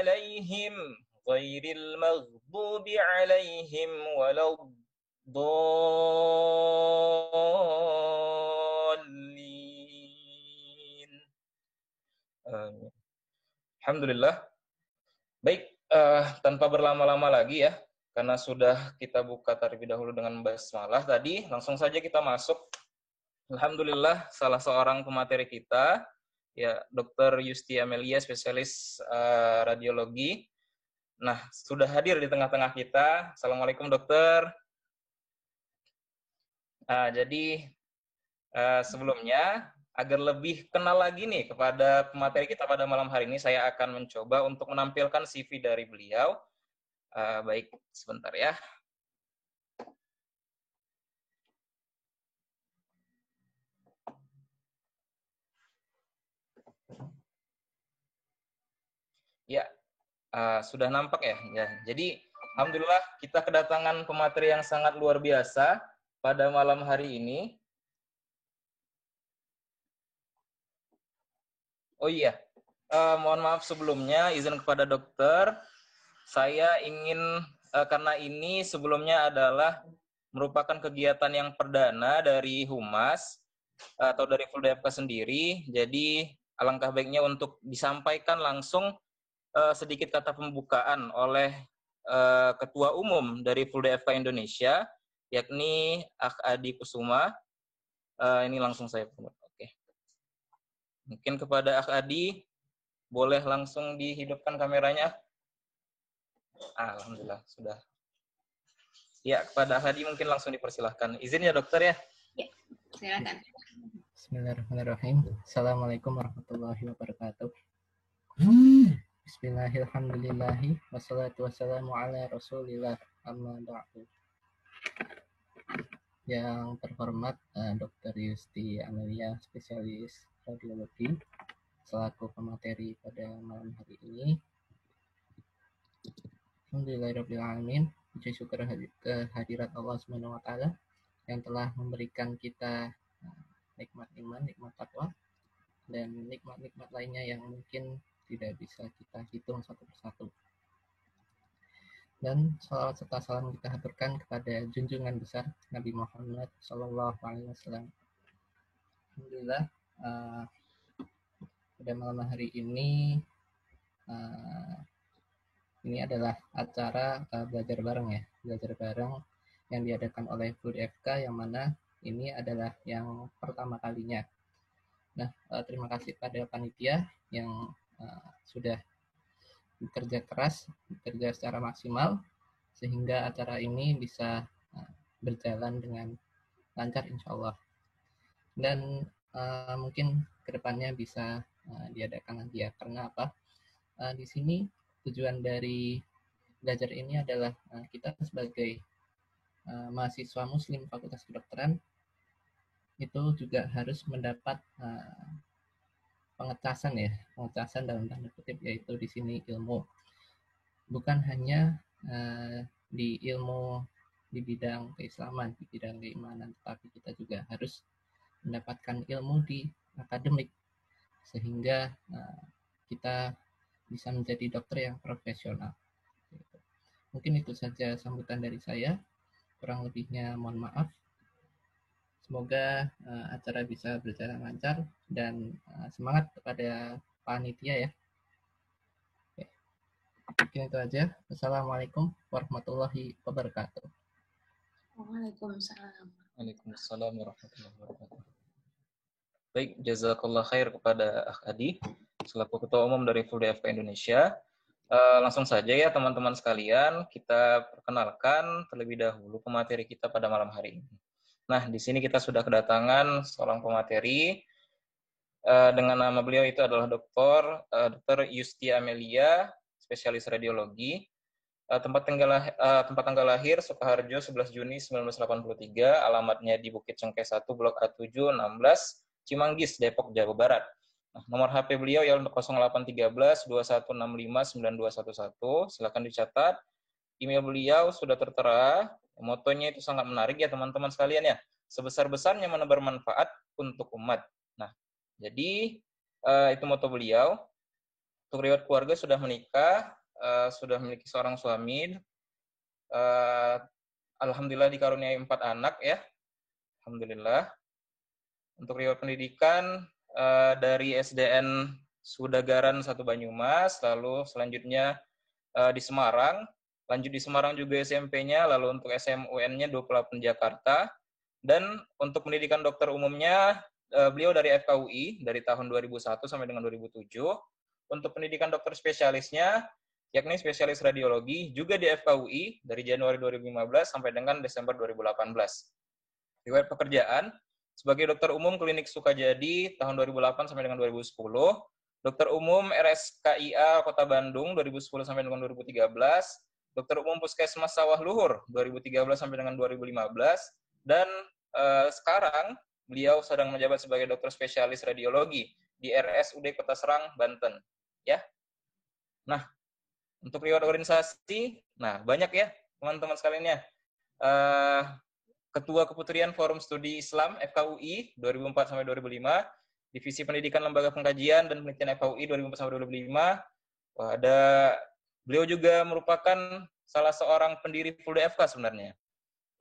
عليهم غير المغضوب عليهم ولا الضالين. Alhamdulillah. Baik, tanpa berlama-lama lagi ya, karena sudah kita buka terlebih dahulu dengan basmalah tadi, langsung saja kita masuk. Alhamdulillah, salah seorang pemateri kita, ya Dr. Yusti Amelia, spesialis radiologi. Nah, sudah hadir di tengah-tengah kita. Assalamualaikum dokter. Jadi sebelumnya, agar lebih kenal lagi nih kepada pemateri kita pada malam hari ini, saya akan mencoba untuk menampilkan CV dari beliau. Baik, sebentar ya. Ya, sudah nampak ya. Jadi, alhamdulillah kita kedatangan pemateri yang sangat luar biasa pada malam hari ini. Oh iya, mohon maaf sebelumnya, izin kepada dokter, saya ingin, karena ini sebelumnya adalah merupakan kegiatan yang perdana dari Humas, atau dari Full DFK sendiri, jadi alangkah baiknya untuk disampaikan langsung sedikit kata pembukaan oleh Ketua Umum dari Full DFK Indonesia, yakni Akh Adi Kusuma. Ini langsung saya promote. Oke. Mungkin kepada Akh Adi, boleh langsung dihidupkan kameranya. Alhamdulillah, sudah. Ya, kepada Akh Adi mungkin langsung dipersilahkan. Izin ya dokter ya? Ya, silakan. Bismillahirrahmanirrahim. Assalamualaikum warahmatullahi wabarakatuh. Bismillahirrahmanirrahim. Wassalatu wassalamu ala rasulillah amma ba'du. Yang terhormat Dr. Yusti Amelia, spesialis radiologi, selaku pemateri pada malam hari ini. Alhamdulillahirrahmanirrahim. Puji syukur kehadirat Allah Subhanahu wa Ta'ala yang telah memberikan kita nikmat iman, nikmat takwa, dan nikmat-nikmat lainnya yang mungkin tidak bisa kita hitung satu persatu. Dan salawat serta salam kita haturkan kepada junjungan besar Nabi Muhammad SAW. Alhamdulillah, pada malam hari ini adalah acara belajar bareng yang diadakan oleh Full DFK, yang mana ini adalah yang pertama kalinya. Nah, terima kasih pada panitia yang sudah bekerja keras, bekerja secara maksimal, sehingga acara ini bisa berjalan dengan lancar insya Allah. Dan mungkin kedepannya bisa diadakan lagi ya, karena apa? Di sini tujuan dari belajar ini adalah kita sebagai mahasiswa muslim Fakultas Kedokteran itu juga harus mendapat pengecasan dalam tanda kutip, yaitu di sini ilmu. Bukan hanya di ilmu di bidang keislaman, di bidang keimanan, tetapi kita juga harus mendapatkan ilmu di akademik, sehingga kita bisa menjadi dokter yang profesional. Mungkin itu saja sambutan dari saya, kurang lebihnya mohon maaf. Semoga acara bisa berjalan lancar dan semangat kepada panitia ya. Oke. Mungkin itu aja. Assalamualaikum warahmatullahi wabarakatuh. Waalaikumsalam. Waalaikumsalam warahmatullahi wabarakatuh. Baik, jazakallah khair kepada Akh Adi, selaku Ketua Umum dari Full DFK Indonesia. Langsung saja ya teman-teman sekalian, kita perkenalkan terlebih dahulu pemateri kita pada malam hari ini. Nah, di sini kita sudah kedatangan seorang pemateri dengan nama beliau itu adalah Dr. Yusti Amelia, spesialis radiologi. Tempat tanggal lahir Sukoharjo 11 Juni 1983, alamatnya di Bukit Cengkeh 1, Blok A7, 16, Cimanggis, Depok, Jawa Barat. Nah, nomor HP beliau ya 0813 2165 9211. Silakan dicatat. Email beliau sudah tertera. Motonya itu sangat menarik ya teman-teman sekalian ya. Sebesar-besarnya menebar manfaat untuk umat. Nah, jadi itu moto beliau. Untuk riwayat keluarga sudah menikah, sudah memiliki seorang suami. Alhamdulillah dikaruniai 4 anak ya. Alhamdulillah. Untuk riwayat pendidikan dari SDN Sudagaran 1 Banyumas, lalu selanjutnya di Semarang, lanjut di Semarang juga SMP-nya, lalu untuk SMUN-nya 28 Jakarta, dan untuk pendidikan dokter umumnya beliau dari FKUI dari tahun 2001 sampai dengan 2007. Untuk pendidikan dokter spesialisnya, yakni spesialis radiologi, juga di FKUI dari Januari 2015 sampai dengan Desember 2018. Riwayat pekerjaan, sebagai dokter umum klinik Sukajadi tahun 2008 sampai dengan 2010, dokter umum RSKIA Kota Bandung 2010 sampai dengan 2013, dokter umum Puskesmas Sawah Luhur 2013 sampai dengan 2015, dan sekarang beliau sedang menjabat sebagai dokter spesialis radiologi di RSUD Kota Serang, Banten. Ya. Nah, untuk riwayat organisasi, nah banyak ya teman-teman sekalian ya. Ketua Keputrian Forum Studi Islam FKUI 2004 sampai 2005, Divisi Pendidikan Lembaga Pengkajian dan Penelitian FKUI 2004 sampai 2005. Ada beliau juga merupakan salah seorang pendiri Full DFK sebenarnya.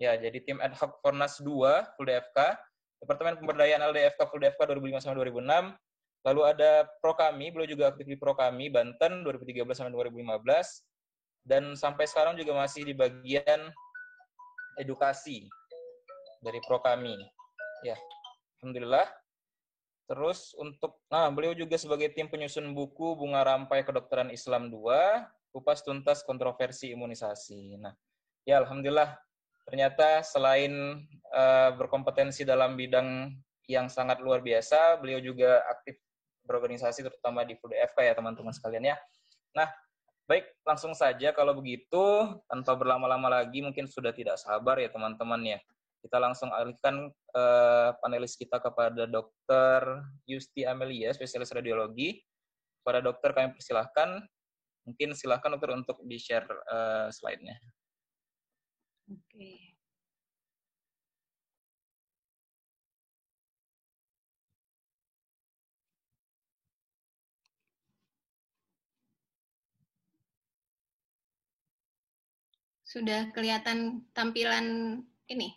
Ya, jadi tim ad hoc Fornas 2 Full DFK, Departemen Pemberdayaan LDFK Full DFK 2005 sampai 2006. Lalu ada Prokami, beliau juga aktif di Prokami Banten 2013 sampai 2015, dan sampai sekarang juga masih di bagian edukasi dari Prokami. Ya, alhamdulillah. Terus untuk, beliau juga sebagai tim penyusun buku Bunga Rampai Kedokteran Islam 2, Kupas Tuntas Kontroversi Imunisasi. Nah, ya alhamdulillah, ternyata selain berkompetensi dalam bidang yang sangat luar biasa, beliau juga aktif berorganisasi terutama di FUDFK ya teman-teman sekalian ya. Nah, baik, langsung saja kalau begitu, tanpa berlama-lama lagi, mungkin sudah tidak sabar ya teman-teman ya. Kita langsung alihkan panelis kita kepada Dr. Yusti Amelia, spesialis radiologi. Kepada dokter kami persilahkan, mungkin silahkan dokter untuk di-share slide-nya. Oke. Sudah kelihatan tampilan ini?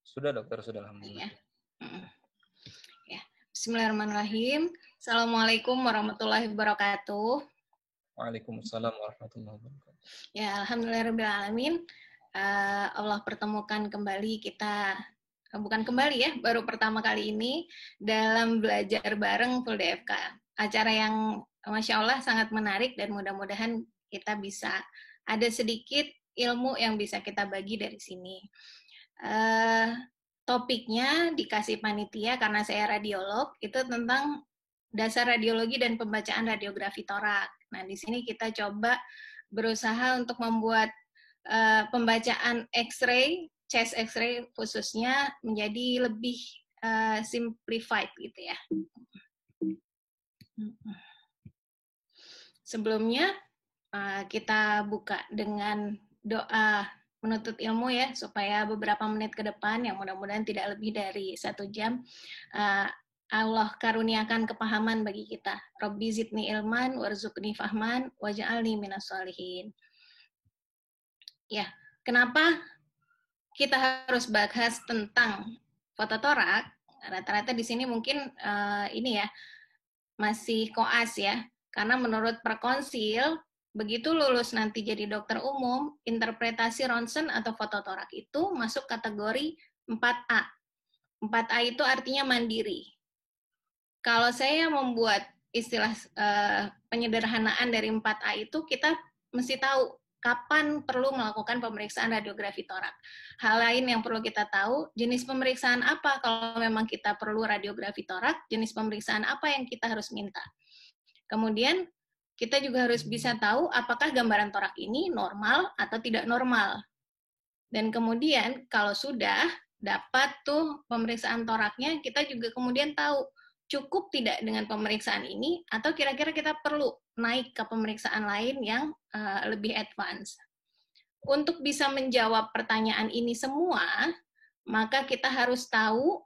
Sudah dokter, sudah alhamdulillah. Ya. Bismillahirrahmanirrahim. Assalamualaikum warahmatullahi wabarakatuh. Waalaikumsalam warahmatullahi wabarakatuh. Ya, alhamdulillahirrahmanirrahim. Allah pertemukan kembali kita, bukan kembali ya, baru pertama kali ini dalam belajar bareng Full DFK. Acara yang Masya Allah sangat menarik dan mudah-mudahan kita bisa ada sedikit ilmu yang bisa kita bagi dari sini. Topiknya dikasih panitia karena saya radiolog, itu tentang dasar radiologi dan pembacaan radiografi torak. Nah, di sini kita coba berusaha untuk membuat pembacaan X-ray, chest X-ray khususnya menjadi lebih simplified gitu ya. Sebelumnya kita buka dengan doa menuntut ilmu ya, supaya beberapa menit ke depan yang mudah-mudahan tidak lebih dari 1 jam Allah karuniakan kepahaman bagi kita. Robbi zidni ilman warzuqni fahman waj'alni minas sholihin. Ya, kenapa kita harus bahas tentang fototorak? Rata-rata di sini mungkin ini ya masih koas ya, karena menurut Perkonsil begitu lulus nanti jadi dokter umum, interpretasi ronsen atau fototorak itu masuk kategori 4A. 4A itu artinya mandiri. Kalau saya membuat istilah penyederhanaan dari 4A itu, kita mesti tahu kapan perlu melakukan pemeriksaan radiografi torak. Hal lain yang perlu kita tahu, jenis pemeriksaan apa kalau memang kita perlu radiografi torak, jenis pemeriksaan apa yang kita harus minta. Kemudian, kita juga harus bisa tahu apakah gambaran torak ini normal atau tidak normal. Dan kemudian, kalau sudah dapat tuh pemeriksaan toraknya, kita juga kemudian tahu cukup tidak dengan pemeriksaan ini, atau kira-kira kita perlu naik ke pemeriksaan lain yang lebih advance. Untuk bisa menjawab pertanyaan ini semua, maka kita harus tahu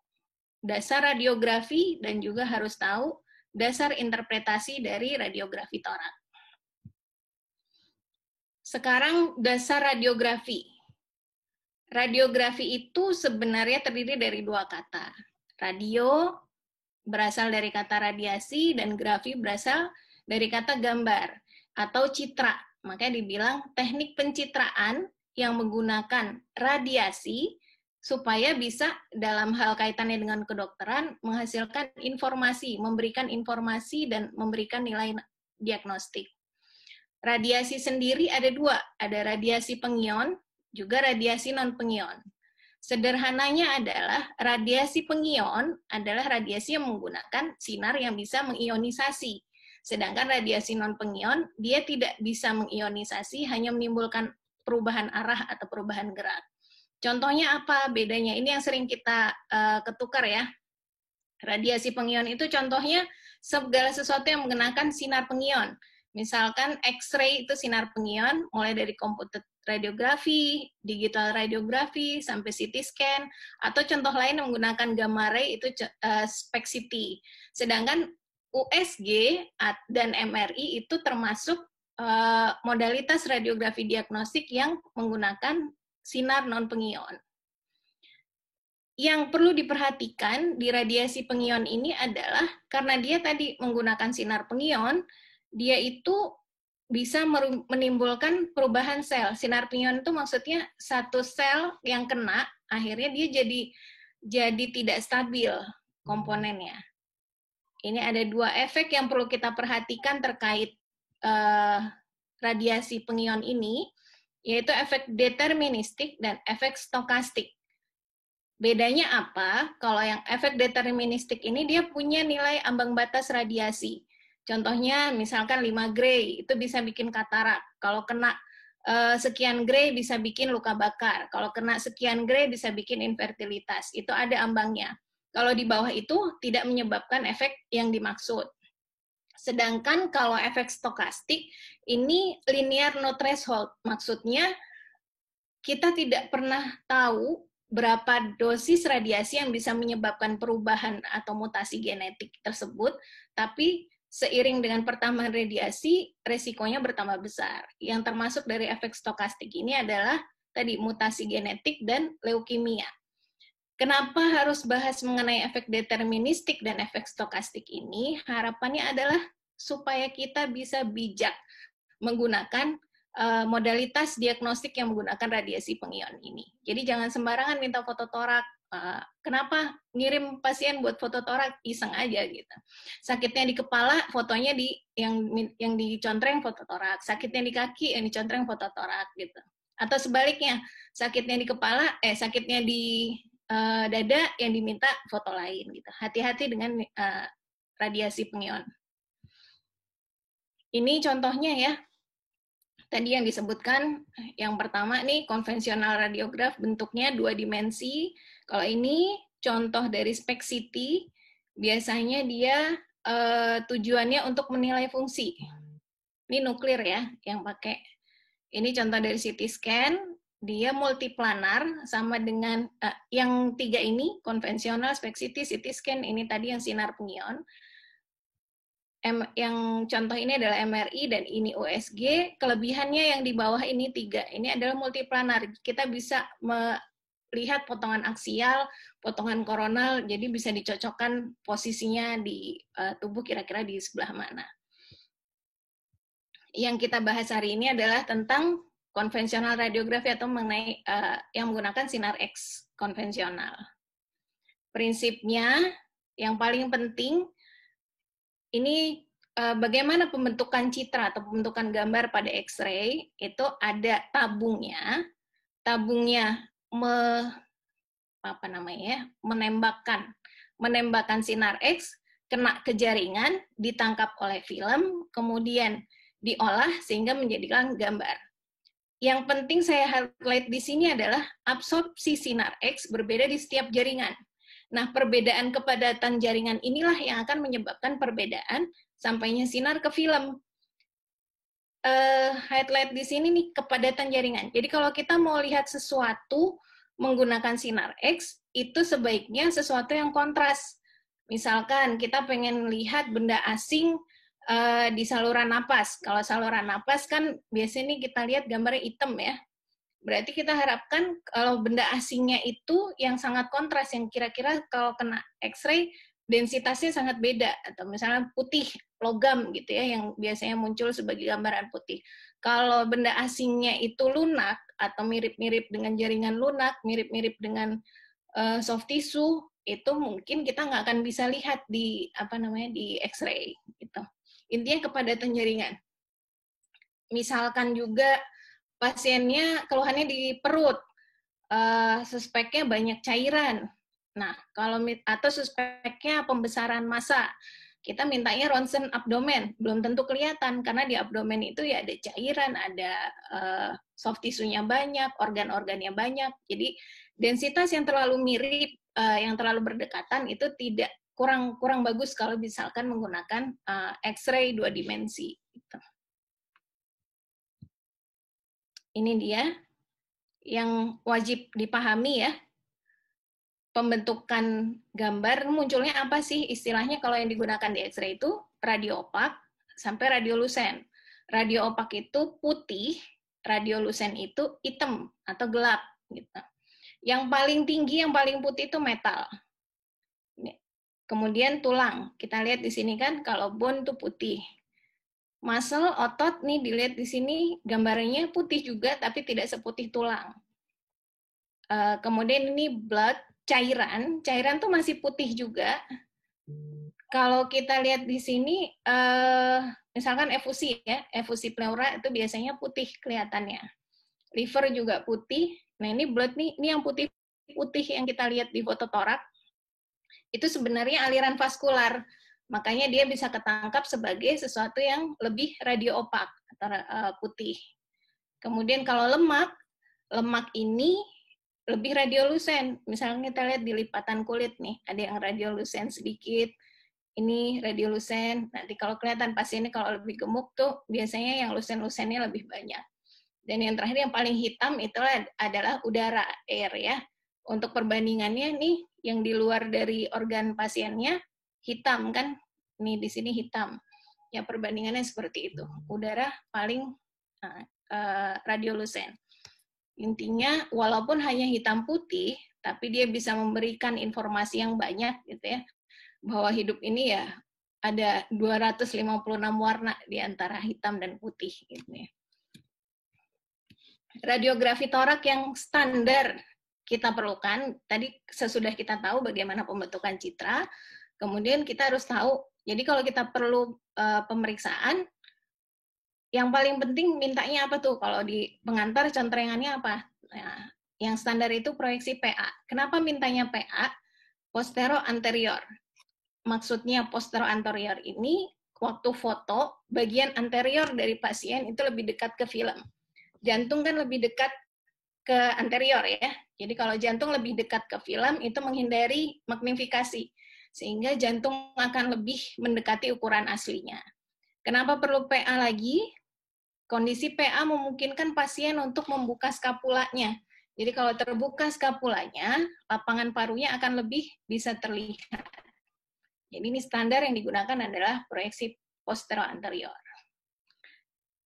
dasar radiografi dan juga harus tahu dasar interpretasi dari radiografi torak. Sekarang dasar radiografi. Radiografi itu sebenarnya terdiri dari dua kata. Radio berasal dari kata radiasi dan grafi berasal dari kata gambar atau citra. Makanya dibilang teknik pencitraan yang menggunakan radiasi supaya bisa dalam hal kaitannya dengan kedokteran menghasilkan informasi, memberikan informasi dan memberikan nilai diagnostik. Radiasi sendiri ada dua, ada radiasi pengion, juga radiasi non-pengion. Sederhananya adalah radiasi pengion adalah radiasi yang menggunakan sinar yang bisa mengionisasi. Sedangkan radiasi non-pengion, dia tidak bisa mengionisasi, hanya menimbulkan perubahan arah atau perubahan gerak. Contohnya apa bedanya? Ini yang sering kita ketukar ya. Radiasi pengion itu contohnya segala sesuatu yang menggunakan sinar pengion. Misalkan X-ray itu sinar pengion, mulai dari komputer radiografi, digital radiografi, sampai CT scan, atau contoh lain yang menggunakan gamma ray itu SPECT-CT. Sedangkan USG dan MRI itu termasuk modalitas radiografi diagnostik yang menggunakan sinar non-pengion. Yang perlu diperhatikan di radiasi pengion ini adalah karena dia tadi menggunakan sinar pengion, dia itu bisa menimbulkan perubahan sel. Sinar pengion itu maksudnya satu sel yang kena, akhirnya dia jadi tidak stabil komponennya. Ini ada dua efek yang perlu kita perhatikan terkait radiasi pengion ini, yaitu efek deterministik dan efek stokastik. Bedanya apa? Kalau yang efek deterministik ini dia punya nilai ambang batas radiasi. Contohnya misalkan 5 Gray itu bisa bikin katarak. Kalau kena sekian Gray bisa bikin luka bakar. Kalau kena sekian Gray bisa bikin infertilitas. Itu ada ambangnya. Kalau di bawah itu tidak menyebabkan efek yang dimaksud. Sedangkan kalau efek stokastik ini linear no threshold. Maksudnya kita tidak pernah tahu berapa dosis radiasi yang bisa menyebabkan perubahan atau mutasi genetik tersebut, tapi seiring dengan pertambahan radiasi, resikonya bertambah besar. Yang termasuk dari efek stokastik ini adalah tadi mutasi genetik dan leukemia. Kenapa harus bahas mengenai efek deterministik dan efek stokastik ini? Harapannya adalah supaya kita bisa bijak menggunakan modalitas diagnostik yang menggunakan radiasi pengion ini. Jadi jangan sembarangan minta foto torak. Kenapa ngirim pasien buat foto torak, iseng aja gitu. Sakitnya di kepala, fotonya yang dicontreng foto torak. Sakitnya di kaki, yang dicontreng foto torak gitu. Atau sebaliknya, sakitnya di kepala, sakitnya di dada, yang diminta foto lain gitu. Hati-hati dengan radiasi pengion. Ini contohnya ya. Tadi yang disebutkan, yang pertama nih konvensional radiograf bentuknya 2 dimensi. Kalau ini contoh dari SPECT-CT, biasanya dia tujuannya untuk menilai fungsi. Ini nuklir ya yang pakai. Ini contoh dari CT scan, dia multiplanar sama dengan yang 3 ini, konvensional, SPECT-CT, CT scan, ini tadi yang sinar pengion. Yang contoh ini adalah MRI dan ini USG. Kelebihannya yang di bawah ini 3. Ini adalah multiplanar. Kita bisa melihat potongan aksial, potongan koronal, jadi bisa dicocokkan posisinya di tubuh kira-kira di sebelah mana. Yang kita bahas hari ini adalah tentang konvensional radiografi atau mengenai yang menggunakan sinar X konvensional. Prinsipnya yang paling penting ini bagaimana pembentukan citra atau pembentukan gambar pada X-ray, itu ada tabungnya. Tabungnya menembakkan sinar X, kena ke jaringan, ditangkap oleh film, kemudian diolah sehingga menjadikan gambar. Yang penting saya highlight di sini adalah absorpsi sinar X berbeda di setiap jaringan. Nah, perbedaan kepadatan jaringan inilah yang akan menyebabkan perbedaan sampainya sinar ke film. Highlight di sini nih, kepadatan jaringan. Jadi kalau kita mau lihat sesuatu menggunakan sinar X, itu sebaiknya sesuatu yang kontras. Misalkan kita pengen lihat benda asing di saluran napas. Kalau saluran napas kan biasanya nih kita lihat gambarnya hitam ya. Berarti kita harapkan kalau benda asingnya itu yang sangat kontras, yang kira-kira kalau kena X-ray densitasnya sangat beda, atau misalnya putih, logam gitu ya, yang biasanya muncul sebagai gambaran putih. Kalau benda asingnya itu lunak atau mirip-mirip dengan jaringan lunak, mirip-mirip dengan soft tissue, itu mungkin kita nggak akan bisa lihat di di X-ray gitu. Intinya kepadatan jaringan. Misalkan juga pasiennya keluhannya di perut, suspeknya banyak cairan. Nah, atau suspeknya pembesaran massa, kita mintanya ronsen abdomen, belum tentu kelihatan karena di abdomen itu ya ada cairan, ada soft tissue-nya banyak, organ-organnya banyak. Jadi densitas yang terlalu mirip, yang terlalu berdekatan itu kurang bagus kalau misalkan menggunakan X-ray 2 dimensi. Gitu. Ini dia yang wajib dipahami ya. Pembentukan gambar munculnya apa sih? Istilahnya kalau yang digunakan di X-ray itu radio opak sampai radiolusen. Radio opak itu putih, radiolusen itu hitam atau gelap gitu. Yang paling tinggi, yang paling putih itu metal. Kemudian tulang. Kita lihat di sini kan kalau bone itu putih. Muscle, otot nih dilihat di sini gambarnya putih juga tapi tidak seputih tulang. Kemudian ini blood, cairan tuh masih putih juga. Kalau kita lihat di sini, misalkan efusi ya, efusi pleura itu biasanya putih kelihatannya. Liver juga putih. Nah ini blood nih, ini yang putih yang kita lihat di foto torak, itu sebenarnya aliran vaskular. Makanya dia bisa ketangkap sebagai sesuatu yang lebih radio opak atau putih. Kemudian kalau lemak ini lebih radiolusen. Misalnya kita lihat di lipatan kulit nih, ada yang radiolusen sedikit, ini radiolusen. Nanti kalau kelihatan pasiennya kalau lebih gemuk tuh biasanya yang lusen-lusennya lebih banyak. Dan yang terakhir yang paling hitam itu adalah udara, air ya. Untuk perbandingannya nih, yang di luar dari organ pasiennya hitam kan, nih di sini hitam. Ya perbandingannya seperti itu. Udara paling radiolusen. Intinya walaupun hanya hitam putih, tapi dia bisa memberikan informasi yang banyak gitu ya, bahwa hidup ini ya ada 256 warna di antara hitam dan putih gitu ya. Radiografi torak yang standar kita perlukan, tadi sesudah kita tahu bagaimana pembentukan citra, kemudian kita harus tahu, jadi kalau kita perlu pemeriksaan, yang paling penting mintanya apa tuh? Kalau di pengantar contrengannya apa? Nah, yang standar itu proyeksi PA. Kenapa mintanya PA? Postero anterior. Maksudnya postero anterior ini waktu foto bagian anterior dari pasien itu lebih dekat ke film. Jantung kan lebih dekat ke anterior ya. Jadi kalau jantung lebih dekat ke film itu menghindari magnifikasi sehingga jantung akan lebih mendekati ukuran aslinya. Kenapa perlu PA lagi? Kondisi PA memungkinkan pasien untuk membuka skapulanya. Jadi kalau terbuka skapulanya, lapangan parunya akan lebih bisa terlihat. Jadi ini standar yang digunakan adalah proyeksi postero-anterior.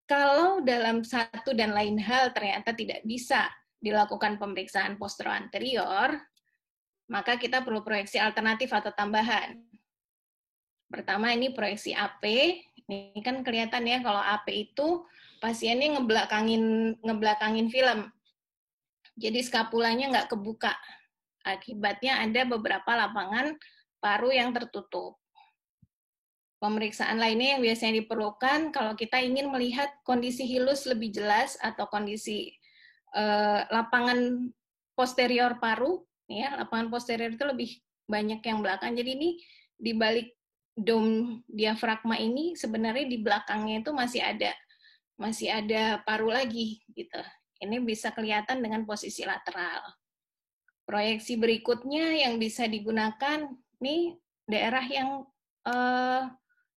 Kalau dalam satu dan lain hal ternyata tidak bisa dilakukan pemeriksaan postero-anterior, maka kita perlu proyeksi alternatif atau tambahan. Pertama ini proyeksi AP. Ini kan kelihatan ya kalau AP itu pasiennya ngebelakangin film. Jadi skapulanya nggak kebuka. Akibatnya ada beberapa lapangan paru yang tertutup. Pemeriksaan lainnya yang biasanya diperlukan kalau kita ingin melihat kondisi hilus lebih jelas atau kondisi lapangan posterior paru, ya lapangan posterior itu lebih banyak yang belakang. Jadi ini di balik dom diafragma ini sebenarnya di belakangnya itu masih ada paru lagi gitu. Ini bisa kelihatan dengan posisi lateral. Proyeksi berikutnya yang bisa digunakan nih daerah yang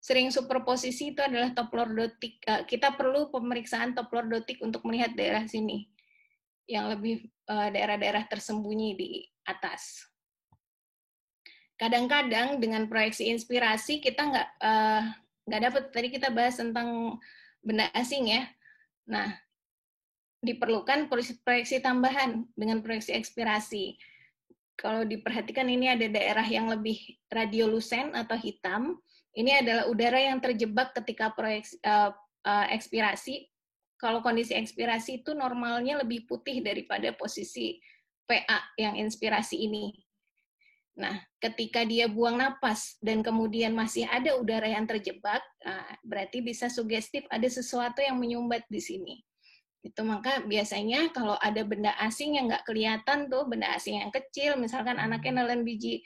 sering superposisi itu adalah top lordotik. Kita perlu pemeriksaan top lordotik untuk melihat daerah sini yang lebih daerah-daerah tersembunyi di atas. kadang-kadang dengan proyeksi inspirasi kita nggak dapat. Tadi kita bahas tentang benda asing ya. Nah, diperlukan proyeksi tambahan dengan proyeksi inspirasi. Kalau diperhatikan ini ada daerah yang lebih radiolusen atau hitam. Ini adalah udara yang terjebak ketika proyeksi ekspirasi. Kalau kondisi ekspirasi itu normalnya lebih putih daripada posisi PA yang inspirasi ini. Nah, ketika dia buang napas dan kemudian masih ada udara yang terjebak, berarti bisa sugestif ada sesuatu yang menyumbat di sini. Itu maka biasanya kalau ada benda asing yang nggak kelihatan tuh, benda asing yang kecil, misalkan anaknya nelen biji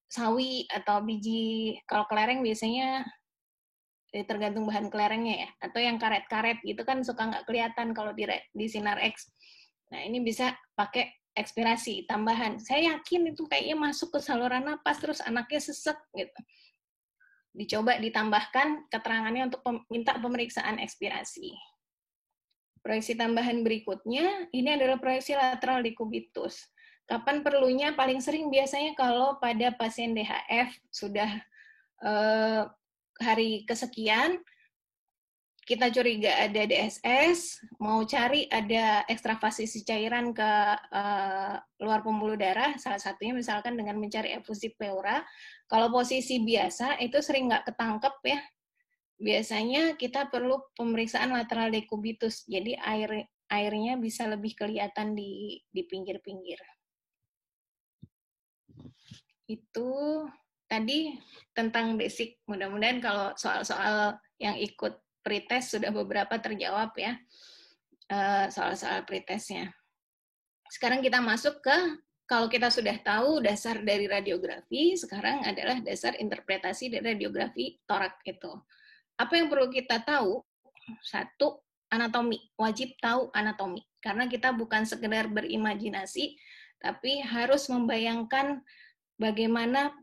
sawi atau biji, kalau kelereng biasanya tergantung bahan kelerengnya ya, atau yang karet-karet gitu kan suka nggak kelihatan kalau di sinar X. Nah, ini bisa pakai ekspirasi tambahan. Saya yakin itu kayaknya masuk ke saluran napas terus anaknya sesek gitu. Dicoba ditambahkan keterangannya untuk minta pemeriksaan ekspirasi. Proyeksi tambahan berikutnya, ini adalah proyeksi lateral dekubitus. Kapan perlunya? Paling sering biasanya kalau pada pasien DHF sudah hari kesekian, kita curiga ada DSS, mau cari ada ekstravasisi cairan ke luar pembuluh darah, salah satunya misalkan dengan mencari efusi pleura. Kalau posisi biasa, itu sering nggak ketangkep ya. Biasanya kita perlu pemeriksaan lateral dekubitus, jadi airnya bisa lebih kelihatan di pinggir-pinggir. Itu tadi tentang basic. Mudah-mudahan kalau soal-soal yang ikut pretest sudah beberapa terjawab ya, soal-soal pretestnya. Sekarang kita masuk ke, kalau kita sudah tahu dasar dari radiografi, sekarang adalah dasar interpretasi dari radiografi torak itu. Apa yang perlu kita tahu? Satu, anatomi. Wajib tahu anatomi. Karena kita bukan sekedar berimajinasi, tapi harus membayangkan bagaimana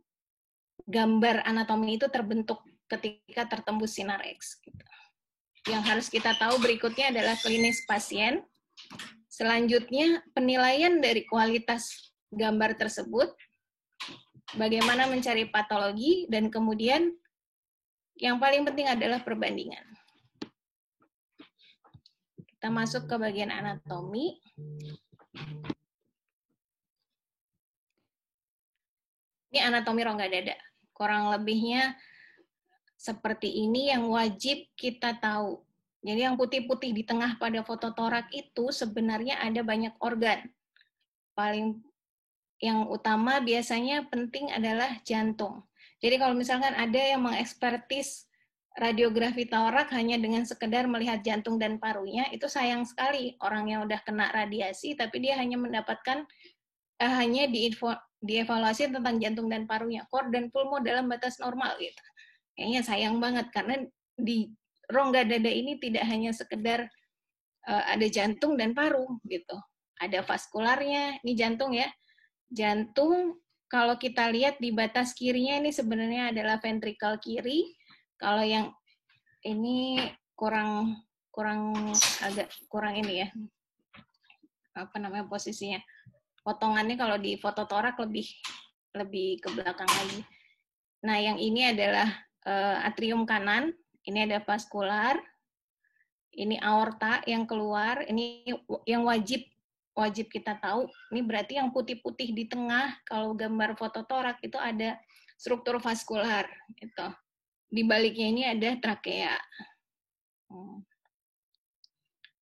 gambar anatomi itu terbentuk ketika tertembus sinar X. Yang harus kita tahu berikutnya adalah klinis pasien. Selanjutnya, penilaian dari kualitas gambar tersebut, bagaimana mencari patologi, dan kemudian yang paling penting adalah perbandingan. Kita masuk ke bagian anatomi. Ini anatomi rongga dada. Kurang lebihnya seperti ini yang wajib kita tahu. Jadi yang putih-putih di tengah pada foto torak itu sebenarnya ada banyak organ. Paling yang utama biasanya penting adalah jantung. Jadi kalau misalkan ada yang mengekspertis radiografi torak hanya dengan sekedar melihat jantung dan parunya, itu sayang sekali. Orang yang udah kena radiasi, tapi dia hanya mendapatkan, hanya dievaluasi tentang jantung dan parunya. Core dan pulmo dalam batas normal gitu. Kayaknya sayang banget, karena di rongga dada ini tidak hanya sekedar ada jantung dan paru gitu. Ada vaskularnya, ini jantung ya. Jantung, kalau kita lihat di batas kirinya ini sebenarnya adalah ventrikel kiri. Kalau yang ini agak kurang ini ya. Apa namanya posisinya? Potongannya kalau di foto torak lebih ke belakang lagi. Nah, yang ini adalah atrium kanan, ini ada vaskular, ini aorta yang keluar, ini yang wajib kita tahu. Ini berarti yang putih-putih di tengah, kalau gambar foto torak itu ada struktur vaskular. Gitu. Di baliknya ini ada trakea.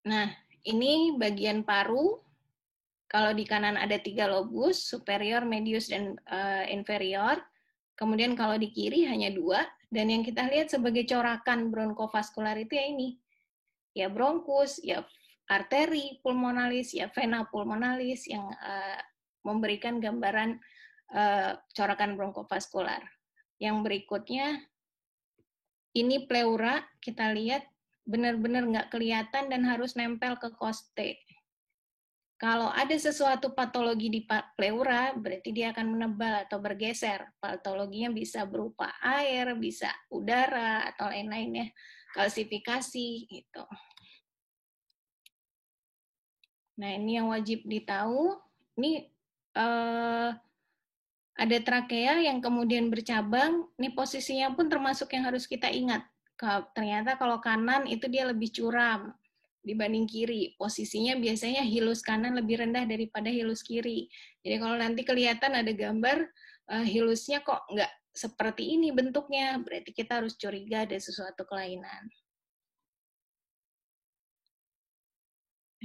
Nah, ini bagian paru. Kalau di kanan ada 3 lobus, superior, medius, dan inferior. Kemudian kalau di kiri hanya 2. Dan yang kita lihat sebagai corakan bronkofaskular itu ya ini. Ya bronkus, ya arteri pulmonalis, ya vena pulmonalis yang memberikan gambaran corakan bronkofaskular. Yang berikutnya, ini pleura, kita lihat benar-benar nggak kelihatan dan harus nempel ke koste. Kalau ada sesuatu patologi di pleura, berarti dia akan menebal atau bergeser. Patologinya bisa berupa air, bisa udara, atau lain-lainnya. Kalsifikasi, gitu. Nah, ini yang wajib ditahu. Ini ada trakea yang kemudian bercabang, ini posisinya pun termasuk yang harus kita ingat. Ternyata kalau kanan itu dia lebih curam dibanding kiri. Posisinya biasanya hilus kanan lebih rendah daripada hilus kiri. Jadi kalau nanti kelihatan ada gambar hilusnya kok nggak seperti ini bentuknya, berarti kita harus curiga ada sesuatu kelainan.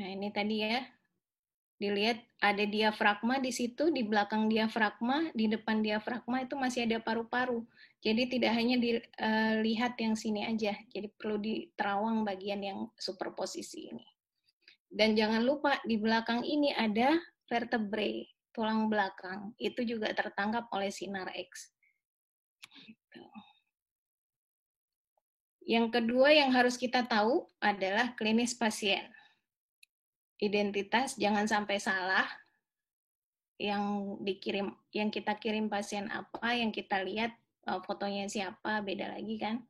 Nah ini tadi ya, dilihat ada diafragma di situ, di belakang diafragma, di depan diafragma itu masih ada paru-paru. Jadi tidak hanya dilihat yang sini aja, jadi perlu diterawang bagian yang superposisi ini. Dan jangan lupa di belakang ini ada vertebrae, tulang belakang. Itu juga tertangkap oleh sinar X. Yang kedua yang harus kita tahu adalah klinis pasien. Identitas jangan sampai salah. Yang kita kirim pasien apa, yang kita lihat fotonya siapa, beda lagi kan.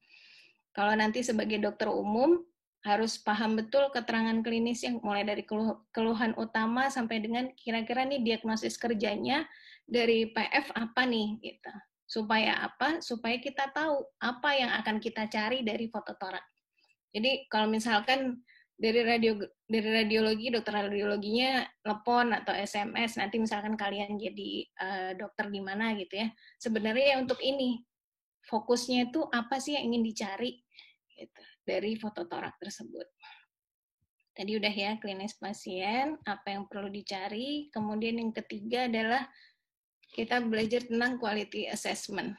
Kalau nanti sebagai dokter umum harus paham betul keterangan klinis yang mulai dari keluhan utama sampai dengan kira-kira nih diagnosis kerjanya dari PF apa nih gitu. Supaya apa? Supaya kita tahu apa yang akan kita cari dari fototorak. Jadi kalau misalkan dari radiologi, dokter radiologinya telepon atau SMS, nanti misalkan kalian jadi dokter di mana gitu ya. Sebenarnya ya untuk ini, fokusnya itu apa sih yang ingin dicari gitu, dari fototorak tersebut. Tadi udah ya, klinis pasien, apa yang perlu dicari. Kemudian yang ketiga adalah kita belajar tentang quality assessment.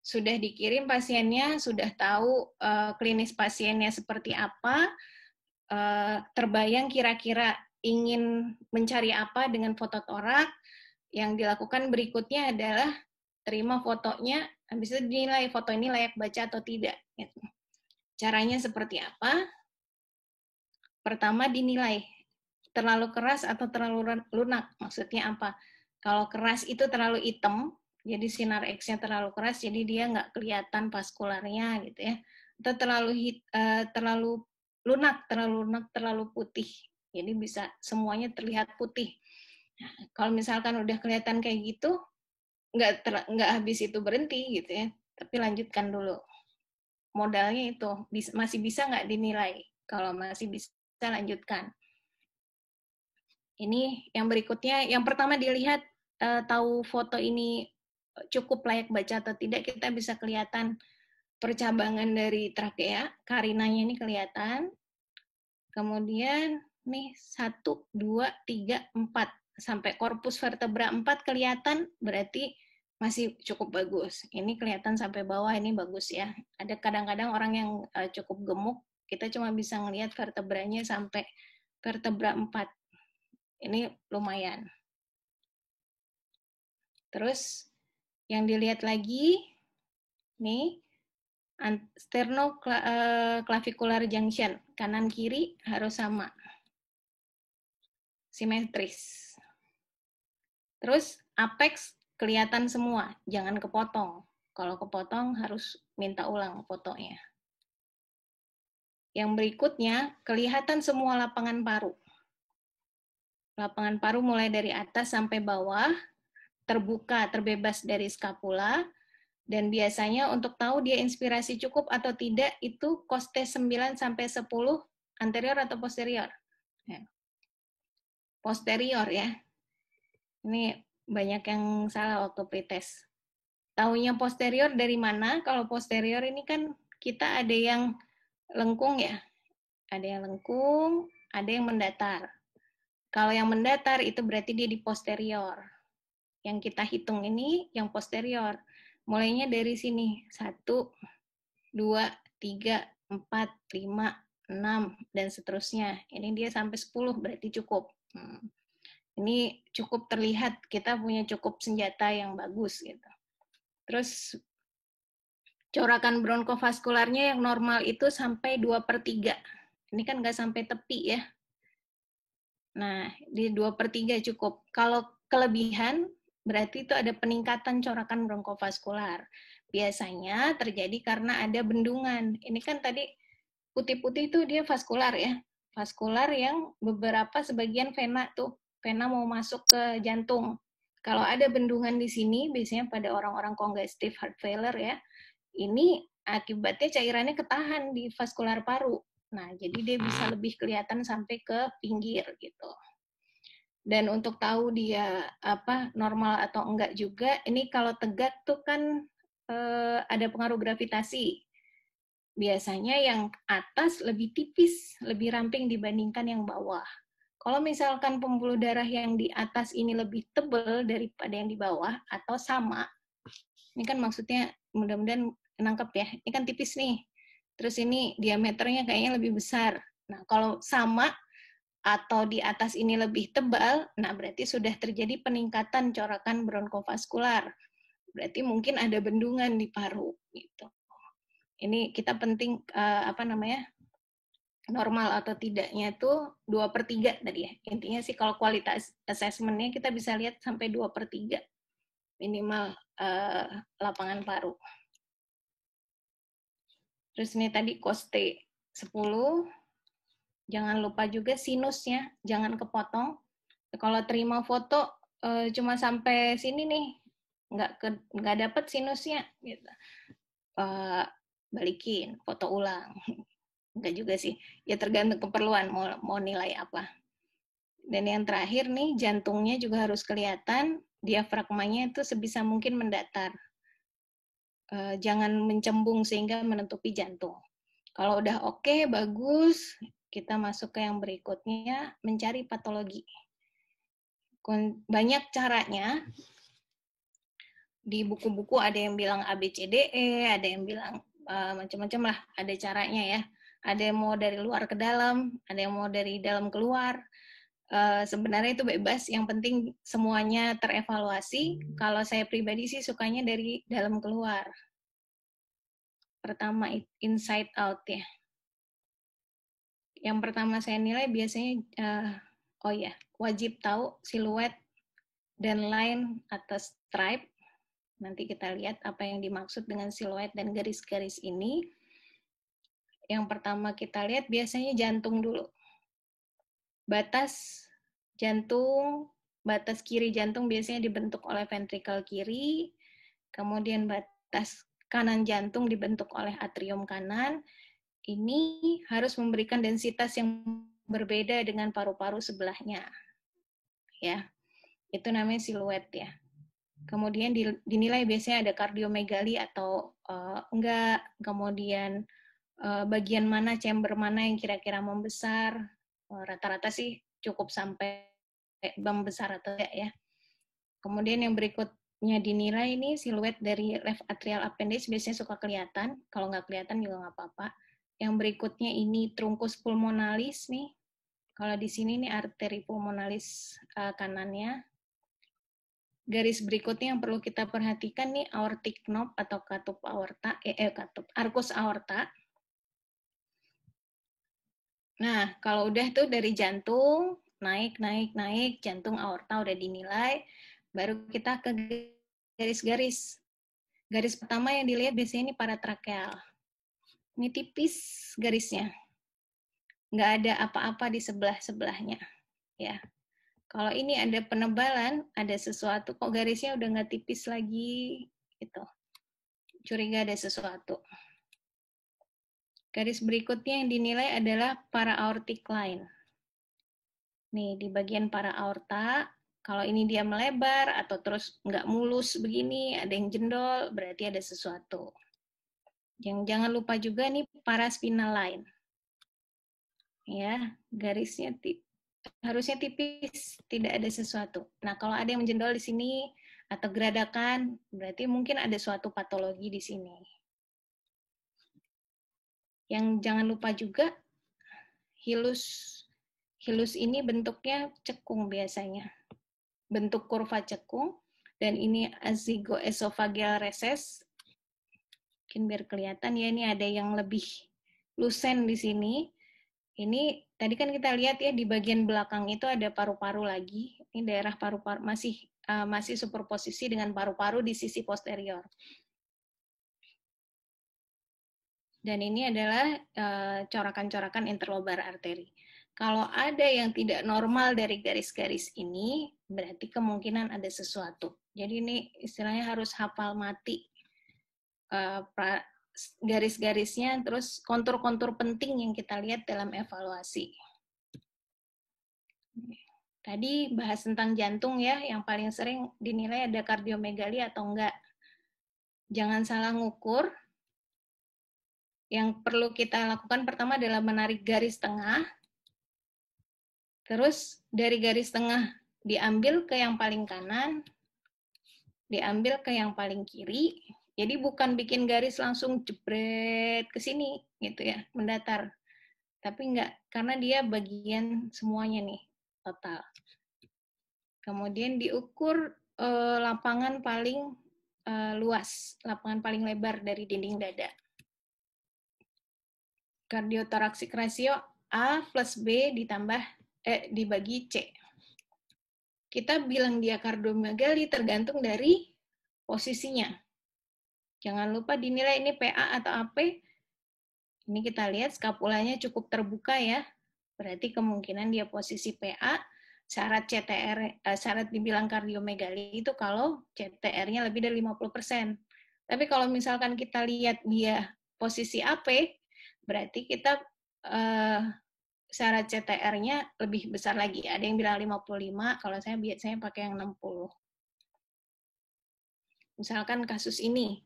Sudah dikirim pasiennya, sudah tahu klinis pasiennya seperti apa, terbayang kira-kira ingin mencari apa dengan fototorak. Yang dilakukan berikutnya adalah terima fotonya, habis itu dinilai foto ini layak baca atau tidak. Caranya seperti apa? Pertama dinilai, terlalu keras atau terlalu lunak. Maksudnya apa? Kalau keras itu terlalu hitam, jadi sinar X-nya terlalu keras, jadi dia nggak kelihatan vaskularnya gitu ya. Atau terlalu lunak, terlalu putih. Jadi bisa semuanya terlihat putih. Nah, kalau misalkan udah kelihatan kayak gitu, nggak habis itu berhenti gitu ya, tapi lanjutkan dulu. Modalnya itu masih bisa nggak dinilai. Kalau masih bisa lanjutkan. Ini yang berikutnya, yang pertama dilihat tahu foto ini cukup layak baca atau tidak, kita bisa kelihatan percabangan dari trakea, karinanya ini kelihatan. Kemudian nih 1, 2, 3, 4 sampai korpus vertebra 4 kelihatan, berarti masih cukup bagus. Ini kelihatan sampai bawah, ini bagus ya. Ada kadang-kadang orang yang cukup gemuk, kita cuma bisa ngelihat vertebranya sampai vertebra 4. Ini lumayan. Terus yang dilihat lagi, nih, sternoclavicular junction, kanan kiri harus sama, simetris. Terus apex kelihatan semua, jangan kepotong. Kalau kepotong harus minta ulang fotonya. Yang berikutnya, kelihatan semua lapangan paru. Lapangan paru mulai dari atas sampai bawah, terbuka, terbebas dari skapula, dan biasanya untuk tahu dia inspirasi cukup atau tidak, itu Costes 9-10 anterior atau posterior? Posterior ya. Ini banyak yang salah waktu pretest. Taunya posterior dari mana? Kalau posterior ini kan kita ada yang lengkung ya. Ada yang lengkung, ada yang mendatar. Kalau yang mendatar itu berarti dia di posterior. Yang kita hitung ini yang posterior. Mulainya dari sini, 1, 2, 3, 4, 5, 6, dan seterusnya. Ini dia sampai 10, berarti cukup. Ini cukup terlihat kita punya cukup senjata yang bagus gitu. Terus corakan bronkovaskularnya yang normal itu sampai 2/3. Ini kan nggak sampai tepi ya. Nah, di 2/3 cukup. Kalau kelebihan, berarti itu ada peningkatan corakan bronkovaskular. Biasanya terjadi karena ada bendungan. Ini kan tadi putih-putih itu dia vaskular ya. Vaskular yang beberapa sebagian vena tuh. Vena mau masuk ke jantung. Kalau ada bendungan di sini, biasanya pada orang-orang congestive heart failure ya, ini akibatnya cairannya ketahan di vaskular paru. Nah, jadi dia bisa lebih kelihatan sampai ke pinggir gitu. Dan untuk tahu dia normal atau enggak juga, ini kalau tegak tuh kan ada pengaruh gravitasi. Biasanya yang atas lebih tipis, lebih ramping dibandingkan yang bawah. Kalau misalkan pembuluh darah yang di atas ini lebih tebal daripada yang di bawah atau sama, ini kan maksudnya mudah-mudahan nangkep ya, ini kan tipis nih, terus ini diameternya kayaknya lebih besar. Nah, kalau sama atau di atas ini lebih tebal, nah berarti sudah terjadi peningkatan corakan bronkovaskular. Berarti mungkin ada bendungan di paru gitu. Ini kita penting normal atau tidaknya itu 2/3 tadi ya. Intinya sih kalau kualitas assessment-nya kita bisa lihat sampai 2/3 minimal lapangan paru. Terus ini tadi COST 10. Jangan lupa juga sinusnya, jangan kepotong. Kalau terima foto cuma sampai sini nih, nggak dapat sinusnya, gitu. Balikin, foto ulang. Enggak juga sih, ya tergantung keperluan mau nilai apa. Dan yang terakhir nih, jantungnya juga harus kelihatan, diafragmanya itu sebisa mungkin mendatar. Jangan mencembung sehingga menutupi jantung. Kalau udah oke, bagus, kita masuk ke yang berikutnya, mencari patologi. Banyak caranya. Di buku-buku ada yang bilang ABCDE, ada yang bilang macam-macam lah, ada caranya ya. Ada yang mau dari luar ke dalam, ada yang mau dari dalam keluar. Sebenarnya itu bebas, yang penting semuanya terevaluasi. Kalau saya pribadi sih sukanya dari dalam keluar. Pertama inside out ya. Yang pertama saya nilai biasanya wajib tahu siluet dan line atau stripe. Nanti kita lihat apa yang dimaksud dengan siluet dan garis-garis ini. Yang pertama kita lihat biasanya jantung dulu. Batas jantung, batas kiri jantung biasanya dibentuk oleh ventrikel kiri, kemudian batas kanan jantung dibentuk oleh atrium kanan. Ini harus memberikan densitas yang berbeda dengan paru-paru sebelahnya. Ya. Itu namanya siluet ya. Kemudian dinilai biasanya ada kardiomegali atau enggak, kemudian bagian mana, chamber mana yang kira-kira membesar, rata-rata sih cukup sampai membesar atau enggak ya. Kemudian yang berikutnya dinilai ini siluet dari left atrial appendage biasanya suka kelihatan, kalau nggak kelihatan juga nggak apa-apa. Yang berikutnya ini truncus pulmonalis nih, kalau di sini nih arteri pulmonalis kanannya. Garis berikutnya yang perlu kita perhatikan nih aortic knob atau katup aorta, arkus aorta. Nah, kalau udah tuh dari jantung, naik, jantung aorta udah dinilai, baru kita ke garis-garis. Garis pertama yang dilihat biasanya ini paratrakeal. Ini tipis garisnya. Nggak ada apa-apa di sebelah-sebelahnya. Ya. Kalau ini ada penebalan, ada sesuatu, kok garisnya udah nggak tipis lagi, gitu. Curiga ada sesuatu. Garis berikutnya yang dinilai adalah para-aortic line. Nih, di bagian para-aorta, kalau ini dia melebar atau terus nggak mulus begini, ada yang jendol, berarti ada sesuatu. Yang jangan lupa juga nih para-spinal line. Ya, garisnya harusnya tipis, tidak ada sesuatu. Nah, kalau ada yang menjendol di sini atau geradakan, berarti mungkin ada suatu patologi di sini. Yang jangan lupa juga, hilus ini bentuknya cekung biasanya. Bentuk kurva cekung, dan ini azigoesophageal recess. Mungkin biar kelihatan ya, ini ada yang lebih lusen di sini. Ini tadi kan kita lihat ya di bagian belakang itu ada paru-paru lagi. Ini daerah paru-paru masih superposisi dengan paru-paru di sisi posterior. Dan ini adalah corakan-corakan interlobar arteri. Kalau ada yang tidak normal dari garis-garis ini, berarti kemungkinan ada sesuatu. Jadi ini istilahnya harus hafal mati garis-garisnya, terus kontur-kontur penting yang kita lihat dalam evaluasi. Tadi bahas tentang jantung ya, yang paling sering dinilai ada kardiomegali atau enggak. Jangan salah ngukur. Yang perlu kita lakukan pertama adalah menarik garis tengah. Terus dari garis tengah diambil ke yang paling kanan, diambil ke yang paling kiri. Jadi bukan bikin garis langsung jebret ke sini gitu ya, mendatar. Tapi enggak, karena dia bagian semuanya nih, total. Kemudian diukur lapangan paling luas, lapangan paling lebar dari dinding dada. Kardiothoracic ratio A plus B ditambah dibagi C. Kita bilang dia kardiomegali tergantung dari posisinya. Jangan lupa dinilai ini PA atau AP. Ini kita lihat skapulanya cukup terbuka ya. Berarti kemungkinan dia posisi PA. Syarat CTR, syarat dibilang kardiomegali itu kalau CTR-nya lebih dari 50%. Tapi kalau misalkan kita lihat dia posisi AP, berarti kita syarat CTR-nya lebih besar lagi. Ada yang bilang 55, kalau saya biasanya pakai yang 60. Misalkan kasus ini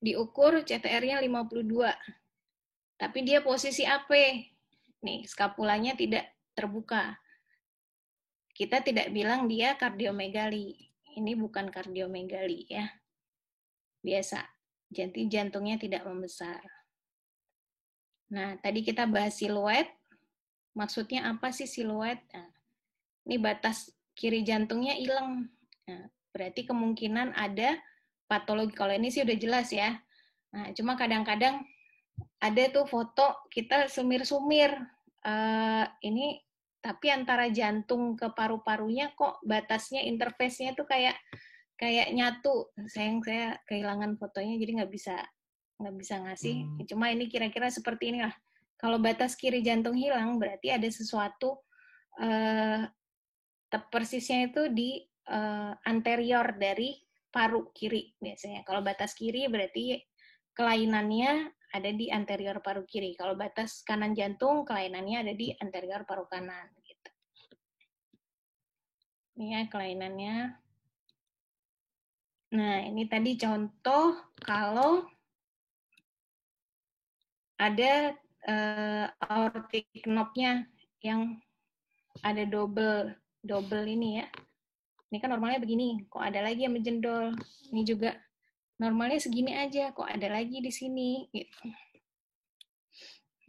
diukur CTR-nya 52. Tapi dia posisi AP. Nih, skapulanya tidak terbuka. Kita tidak bilang dia kardiomegali. Ini bukan kardiomegali ya. Biasa. Jadi jantungnya tidak membesar. Nah, tadi kita bahas siluet. Maksudnya apa sih siluet? Nah, ini batas kiri jantungnya hilang. Nah, berarti kemungkinan ada patologi. Kalau ini sih udah jelas ya. Nah, cuma kadang-kadang ada tuh foto kita sumir-sumir. Ini tapi antara jantung ke paru-parunya kok batasnya interface-nya tuh kayak nyatu. Sayang saya kehilangan fotonya jadi nggak bisa ngasih. Cuma ini kira-kira seperti inilah. Kalau batas kiri jantung hilang berarti ada sesuatu persisnya itu di anterior dari paru kiri biasanya. Kalau batas kiri berarti kelainannya ada di anterior paru kiri. Kalau batas kanan jantung kelainannya ada di anterior paru kanan. Gitu. Ini ya kelainannya. Nah ini tadi contoh kalau ada aortic knob-nya yang ada double ini ya. Ini kan normalnya begini, kok ada lagi yang menjendol. Ini juga normalnya segini aja, kok ada lagi di sini. Gitu.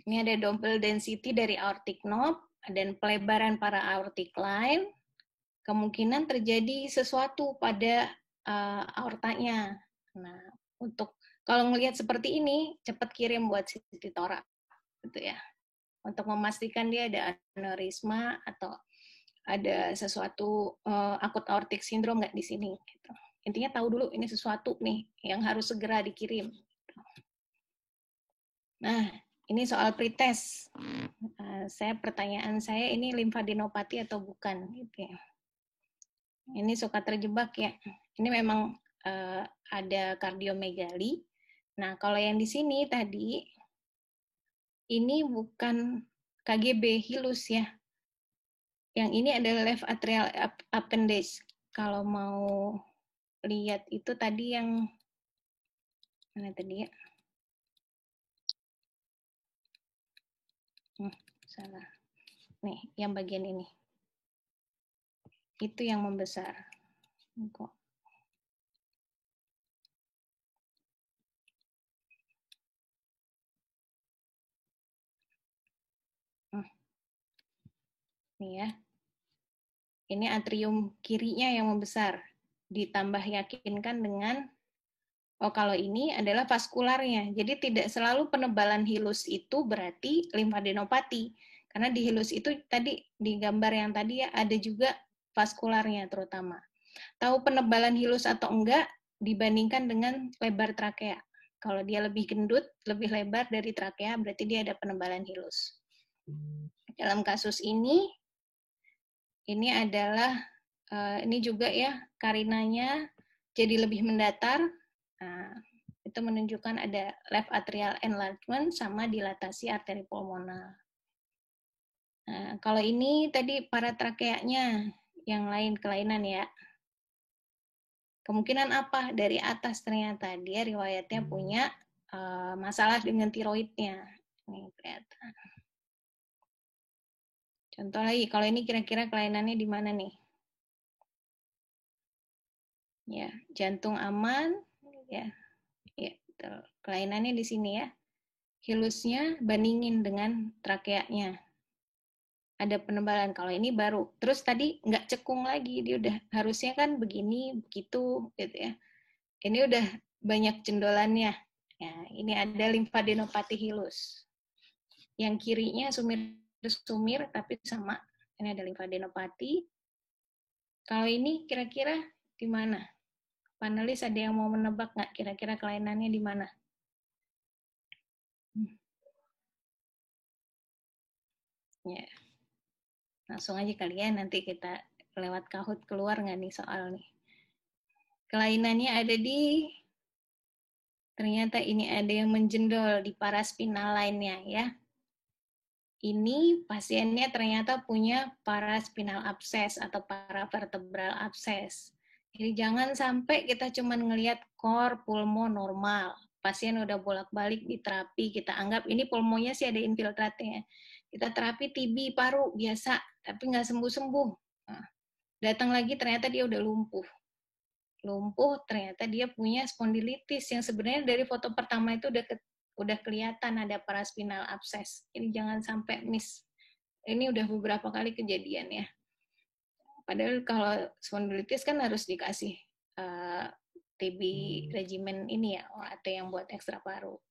Ini ada double density dari aortic knob, dan pelebaran para aortic line. Kemungkinan terjadi sesuatu pada aortanya. Nah, untuk kalau melihat seperti ini, cepat kirim buat CT thorax, gitu ya. Untuk memastikan dia ada aneurisma atau ada sesuatu akut aortic syndrome nggak di sini. Gitu. Intinya tahu dulu ini sesuatu nih yang harus segera dikirim. Nah, ini soal pretest. Pertanyaan saya ini limfadenopati atau bukan? Gitu ya. Ini suka terjebak ya. Ini memang ada kardiomegali. Nah, kalau yang di sini tadi, ini bukan KGB hilus ya. Yang ini adalah left atrial appendage. Kalau mau lihat itu tadi yang mana tadi ya? Salah. Nih, yang bagian ini. Itu yang membesar. Kok. Nih ya. Ini atrium kirinya yang membesar. Ditambah yakinkan dengan, oh kalau ini adalah vaskularnya. Jadi tidak selalu penebalan hilus itu berarti limfadenopati. Karena di hilus itu tadi, di gambar yang tadi ya, ada juga vaskularnya terutama. Tahu penebalan hilus atau enggak dibandingkan dengan lebar trakea. Kalau dia lebih gendut, lebih lebar dari trakea, berarti dia ada penebalan hilus. Dalam kasus ini adalah ini juga ya karinanya jadi lebih mendatar. Nah, itu menunjukkan ada left atrial enlargement sama dilatasi arteri pulmonar. Nah, kalau ini tadi paratrakeanya yang lain kelainan ya. Kemungkinan apa? Dari atas ternyata dia riwayatnya punya masalah dengan tiroidnya. Nih kelihatan. Contoh lagi, kalau ini kira-kira kelainannya di mana nih? Ya, jantung aman, ya, ya, kelainannya di sini ya. Hilusnya bandingin dengan trakeanya. Ada penebalan. Kalau ini baru. Terus tadi nggak cekung lagi, dia udah harusnya kan begini, begitu, gitu ya. Ini udah banyak cendolannya. Ya, ini ada limfadenopati hilus. Yang kirinya sumir tapi sama. Ini ada limfadenopati. Kalau ini kira-kira di mana? Panelis ada yang mau menebak nggak kira-kira kelainannya di mana? Ya. Langsung aja kalian, nanti kita lewat Kahoot keluar nggak nih soal nih. Kelainannya ada di, ternyata ini ada yang menjendol di paraspinal line-nya ya. Ini pasiennya ternyata punya paraspinal abscess atau paravertebral abscess. Jadi jangan sampai kita cuma ngelihat core pulmo normal. Pasien udah bolak-balik di terapi, kita anggap ini pulmonya sih ada infiltratnya. Kita terapi TB paru biasa, tapi nggak sembuh-sembuh. Nah, datang lagi ternyata dia udah lumpuh. Lumpuh ternyata dia punya spondilitis yang sebenarnya dari foto pertama itu udah kelihatan ada paraspinal abscess. Jadi jangan sampai miss. Ini udah beberapa kali kejadian ya. Padahal kalau spondilitis kan harus dikasih TB regimen ini ya, atau yang buat ekstra paru.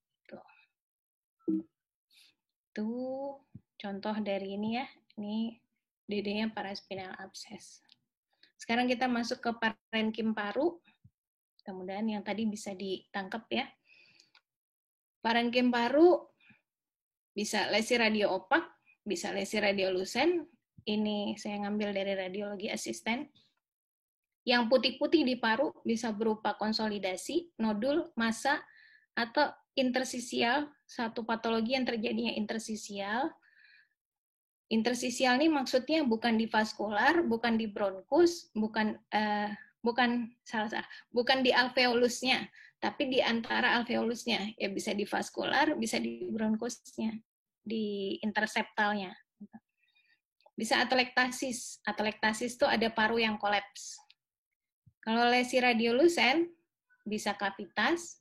Tuh contoh dari ini ya. Ini DD-nya paraspinal abscess. Sekarang kita masuk ke parenkim paru. Mudah-mudahan yang tadi bisa ditangkap ya. Parenkim paru bisa lesi radio opak, bisa lesi radiolucen. Ini saya ngambil dari radiologi asisten. Yang putih-putih di paru bisa berupa konsolidasi, nodul, massa, atau intersisial, satu patologi yang terjadinya intersisial. Intersisial ini maksudnya bukan di vaskular, bukan di bronkus, bukan di alveolusnya, tapi di antara alveolusnya. Ya bisa di vaskular, bisa di bronkusnya, di interseptalnya. Bisa atelektasis. Atelektasis itu ada paru yang kolaps. Kalau lesi radiolucen, bisa kavitas,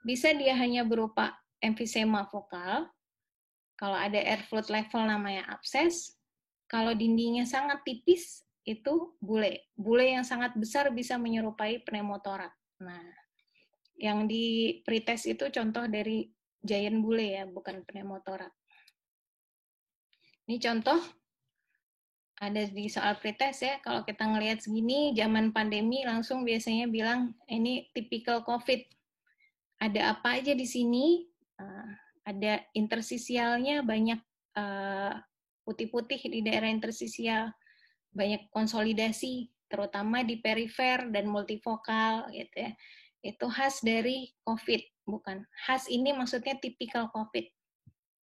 bisa dia hanya berupa emfisema vokal. Kalau ada air fluid level namanya abses. Kalau dindingnya sangat tipis, itu bule. Bule yang sangat besar bisa menyerupai pneumotorak. Nah, yang di pretest itu contoh dari giant bule ya, bukan pneumotorak. Ini contoh ada di soal pretest ya. Kalau kita ngelihat segini, zaman pandemi langsung biasanya bilang ini typical COVID. Ada apa aja di sini? Ada intersisialnya, banyak putih-putih di daerah intersisial, banyak konsolidasi, terutama di perifer dan multifokal, gitu ya. Itu khas dari COVID, bukan. Khas ini maksudnya tipikal COVID.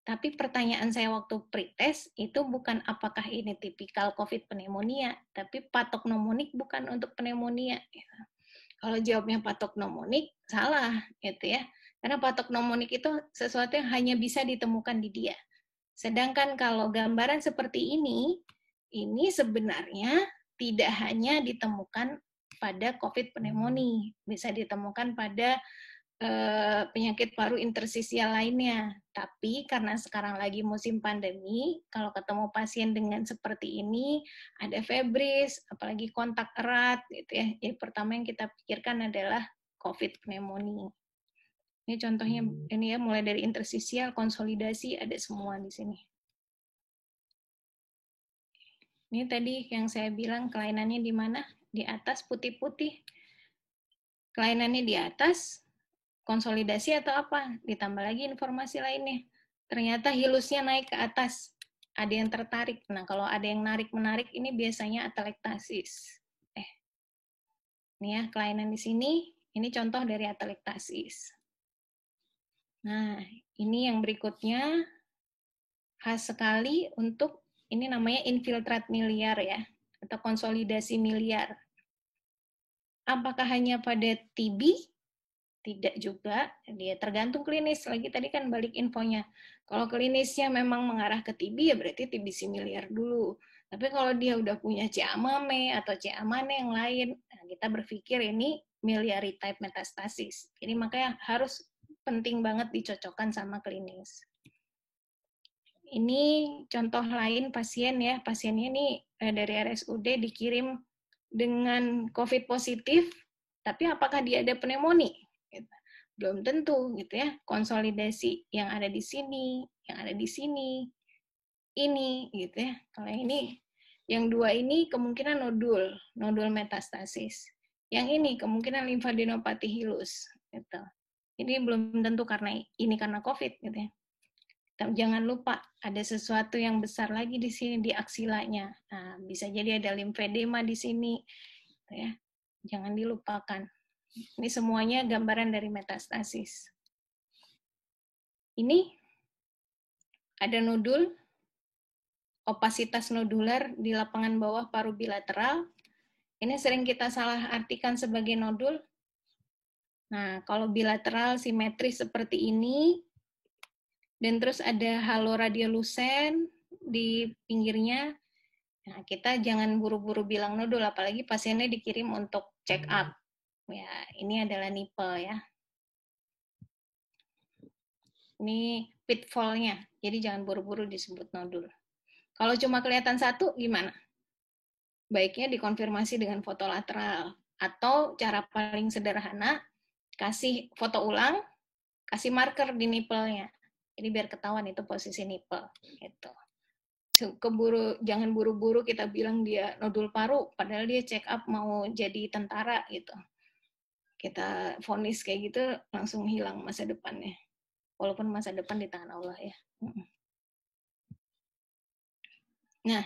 Tapi pertanyaan saya waktu pretest itu bukan apakah ini tipikal COVID pneumonia, tapi patognomonik bukan untuk pneumonia. Gitu. Kalau jawabnya patognomonik, salah, gitu ya. Karena patognomonik itu sesuatu yang hanya bisa ditemukan di dia. Sedangkan kalau gambaran seperti ini sebenarnya tidak hanya ditemukan pada COVID pneumonia, bisa ditemukan pada penyakit paru intersisial lainnya. Tapi karena sekarang lagi musim pandemi, kalau ketemu pasien dengan seperti ini, ada febris, apalagi kontak erat, gitu ya. Yang pertama yang kita pikirkan adalah COVID pneumonia. Ini contohnya ini ya, mulai dari intersisial, konsolidasi, ada semua di sini. Ini tadi yang saya bilang kelainannya di mana? Di atas putih-putih. Kelainannya di atas, konsolidasi atau apa? Ditambah lagi informasi lainnya. Ternyata hilusnya naik ke atas. ada yang tertarik. Nah, kalau ada yang narik-menarik, ini biasanya atelektasis. Ini ya, kelainan di sini, ini contoh dari atelektasis. Nah, ini yang berikutnya, khas sekali untuk, ini namanya infiltrat miliar ya, atau konsolidasi miliar. Apakah hanya pada TB? Tidak juga, dia tergantung klinis. Lagi tadi kan balik infonya. Kalau klinisnya memang mengarah ke TB, ya berarti TB similiar dulu. Tapi kalau dia udah punya CA-MAME atau CA-MANE yang lain, nah kita berpikir ini miliary type metastasis. Jadi makanya harus penting banget dicocokkan sama klinis. Ini contoh lain pasien ya, pasiennya ini dari RSUD dikirim dengan COVID positif, tapi apakah dia ada pneumonia? Belum tentu gitu ya. Konsolidasi yang ada di sini, yang ada di sini, ini gitu ya. Kalau ini, yang dua ini kemungkinan nodul metastasis. Yang ini kemungkinan limfadenopati hilus gitu. Ini belum tentu karena ini karena COVID gitu ya. Jangan lupa ada sesuatu yang besar lagi di sini di aksilanya. Nah, bisa jadi ada limfedema di sini gitu ya. Jangan dilupakan. Ini semuanya gambaran dari metastasis. Ini ada nodul, opasitas nodular di lapangan bawah paru bilateral. Ini sering kita salah artikan sebagai nodul. Nah, kalau bilateral simetris seperti ini, dan terus ada halo radiolucen di pinggirnya, nah kita jangan buru-buru bilang nodul, apalagi pasiennya dikirim untuk check up. Ya, ini adalah nipple ya. Ini pitfall-nya, jadi jangan buru-buru disebut nodul. Kalau cuma kelihatan satu, gimana? Baiknya dikonfirmasi dengan foto lateral. Atau cara paling sederhana, kasih foto ulang, kasih marker di nipple-nya. Jadi biar ketahuan itu posisi nipple. Gitu. Jangan buru-buru kita bilang dia nodul paru, padahal dia check up mau jadi tentara gitu. Kita vonis kayak gitu, langsung hilang masa depannya. Walaupun masa depan di tangan Allah ya. Nah,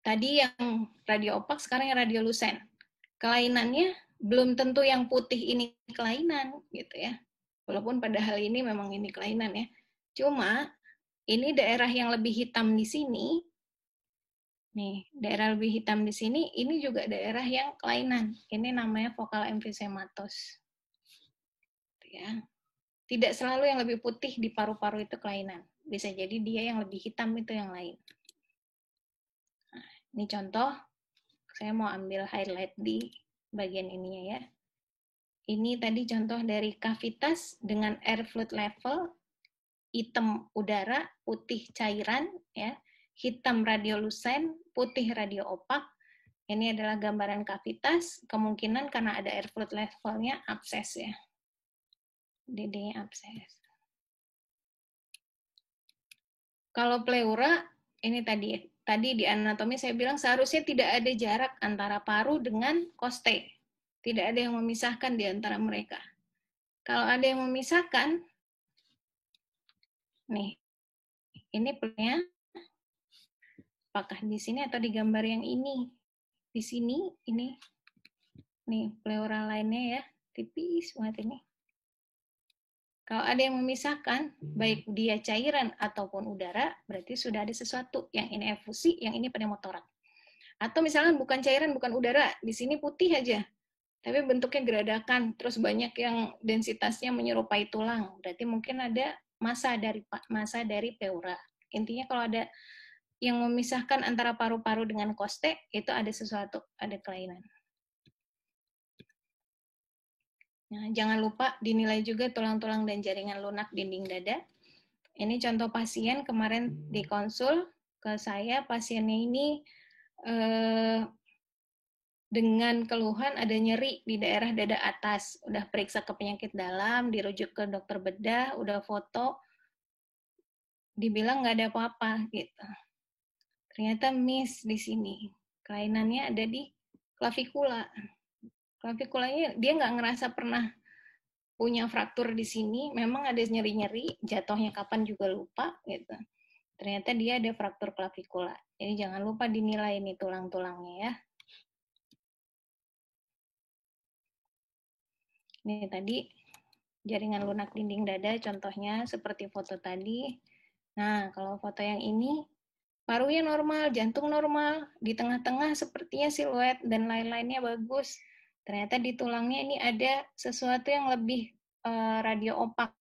tadi yang radio opak, sekarang yang radiolucen. Kelainannya belum tentu yang putih ini kelainan, gitu ya. Walaupun pada hal ini memang ini kelainan ya. Cuma, ini daerah yang lebih hitam di sini, nih, daerah lebih hitam di sini, ini juga daerah yang kelainan. Ini namanya vokal emfisematos. Ya. Tidak selalu yang lebih putih di paru-paru itu kelainan. Bisa jadi dia yang lebih hitam itu yang lain. Nah, ini contoh, saya mau ambil highlight di bagian ininya ya. Ini tadi contoh dari kavitas dengan air fluid level, hitam udara, putih cairan, ya, hitam radiolucen, putih radio opak. Ini adalah gambaran kavitas, kemungkinan karena ada air fluid levelnya abses ya. DD-nya abses. Kalau pleura, ini tadi di anatomi saya bilang seharusnya tidak ada jarak antara paru dengan koste. Tidak ada yang memisahkan di antara mereka. Kalau ada yang memisahkan, nih, ini pleuranya, apakah di sini atau di gambar yang ini? Di sini, ini, nih, pleura lainnya ya, tipis banget ini. Kalau ada yang memisahkan, baik dia cairan ataupun udara, berarti sudah ada sesuatu. Yang ini efusi, yang ini pneumotorak. Atau misalnya bukan cairan, bukan udara, di sini putih aja, tapi bentuknya geradakan, terus banyak yang densitasnya menyerupai tulang. Berarti mungkin ada massa dari pleura. Intinya kalau ada yang memisahkan antara paru-paru dengan koste, itu ada sesuatu, ada kelainan. Nah, jangan lupa dinilai juga tulang-tulang dan jaringan lunak dinding dada. Ini contoh pasien kemarin dikonsul ke saya, pasiennya ini dengan keluhan ada nyeri di daerah dada atas. Udah periksa ke penyakit dalam, dirujuk ke dokter bedah, udah foto, dibilang nggak ada apa-apa gitu. Ternyata miss di sini. Kelainannya ada di klavikula. Klavikulanya dia nggak ngerasa pernah punya fraktur di sini, memang ada nyeri-nyeri, jatuhnya kapan juga lupa gitu. Ternyata dia ada fraktur klavikula. Jadi jangan lupa dinilai ini tulang-tulangnya ya. Ini tadi jaringan lunak dinding dada contohnya seperti foto tadi. Nah, kalau foto yang ini parunya normal, jantung normal, di tengah-tengah sepertinya siluet dan lain-lainnya bagus. Ternyata di tulangnya ini ada sesuatu yang lebih radio opak.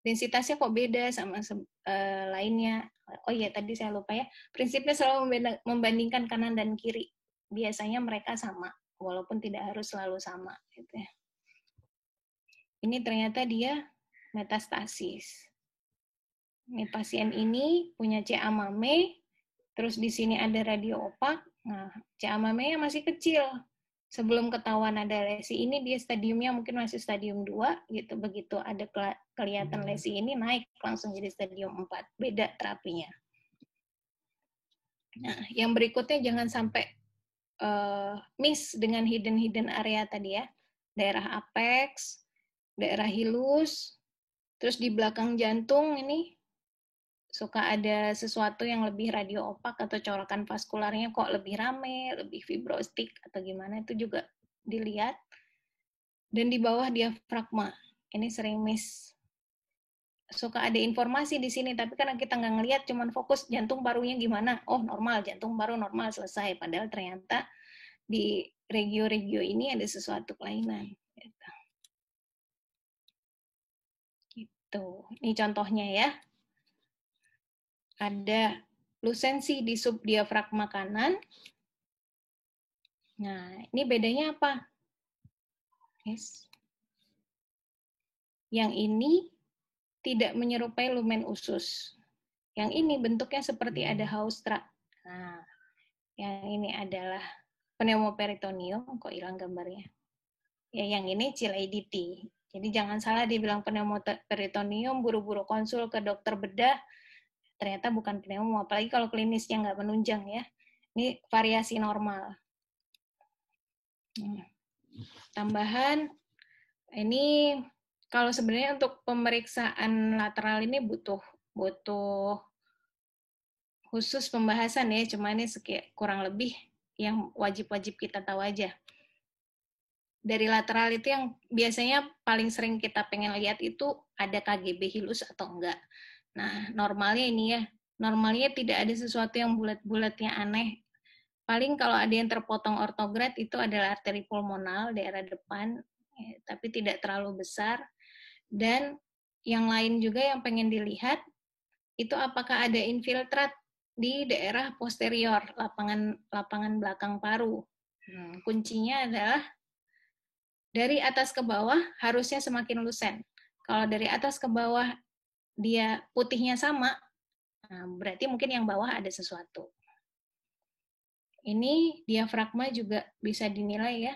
Densitasnya kok beda sama lainnya. Oh iya, tadi saya lupa ya. Prinsipnya selalu membandingkan kanan dan kiri. Biasanya mereka sama, walaupun tidak harus selalu sama. Gitu ya. Ini ternyata dia metastasis. Ini pasien ini punya CA mame, terus di sini ada radio opak. Nah, CA mame-nya masih kecil. Sebelum ketahuan ada lesi ini, dia stadiumnya mungkin masih stadium 2, gitu. Begitu ada kelihatan lesi ini, naik langsung jadi stadium 4. Beda terapinya. Nah, yang berikutnya jangan sampai miss dengan hidden area tadi ya. Daerah apex, daerah hilus, terus di belakang jantung ini suka ada sesuatu yang lebih radio opak atau corakan vaskularnya kok lebih rame, lebih fibrostik atau gimana, itu juga dilihat. Dan di bawah diafragma, ini sering miss. Suka ada informasi di sini, tapi karena kita nggak ngelihat, cuman fokus jantung parunya gimana, oh normal, jantung paru normal, selesai. Padahal ternyata di regio-regio ini ada sesuatu kelainan. Gitu. Ini contohnya ya. Ada lusensi di subdiafragma kanan. Nah, ini bedanya apa? Yes. Yang ini tidak menyerupai lumen usus. Yang ini bentuknya seperti ada haustra. Nah, yang ini adalah pneumoperitoneum. Kok hilang gambarnya? Ya, yang ini Chilaiditi. Jadi jangan salah dibilang pneumoperitoneum, buru-buru konsul ke dokter bedah, ternyata bukan pneumo, apalagi kalau klinisnya nggak menunjang ya. Ini variasi normal. Tambahan, ini kalau sebenarnya untuk pemeriksaan lateral ini butuh khusus pembahasan ya, cuma ini kurang lebih yang wajib-wajib kita tahu aja. Dari lateral itu yang biasanya paling sering kita pengen lihat itu ada KGB hilus atau enggak. Nah, normalnya ini ya, normalnya tidak ada sesuatu yang bulat-bulatnya aneh. Paling kalau ada yang terpotong ortograd itu adalah arteri pulmonal daerah depan, tapi tidak terlalu besar. Dan yang lain juga yang pengen dilihat, itu apakah ada infiltrat di daerah posterior, lapangan belakang paru. Kuncinya adalah dari atas ke bawah harusnya semakin lusen. Kalau dari atas ke bawah dia putihnya sama, nah berarti mungkin yang bawah ada sesuatu. Ini diafragma juga bisa dinilai ya.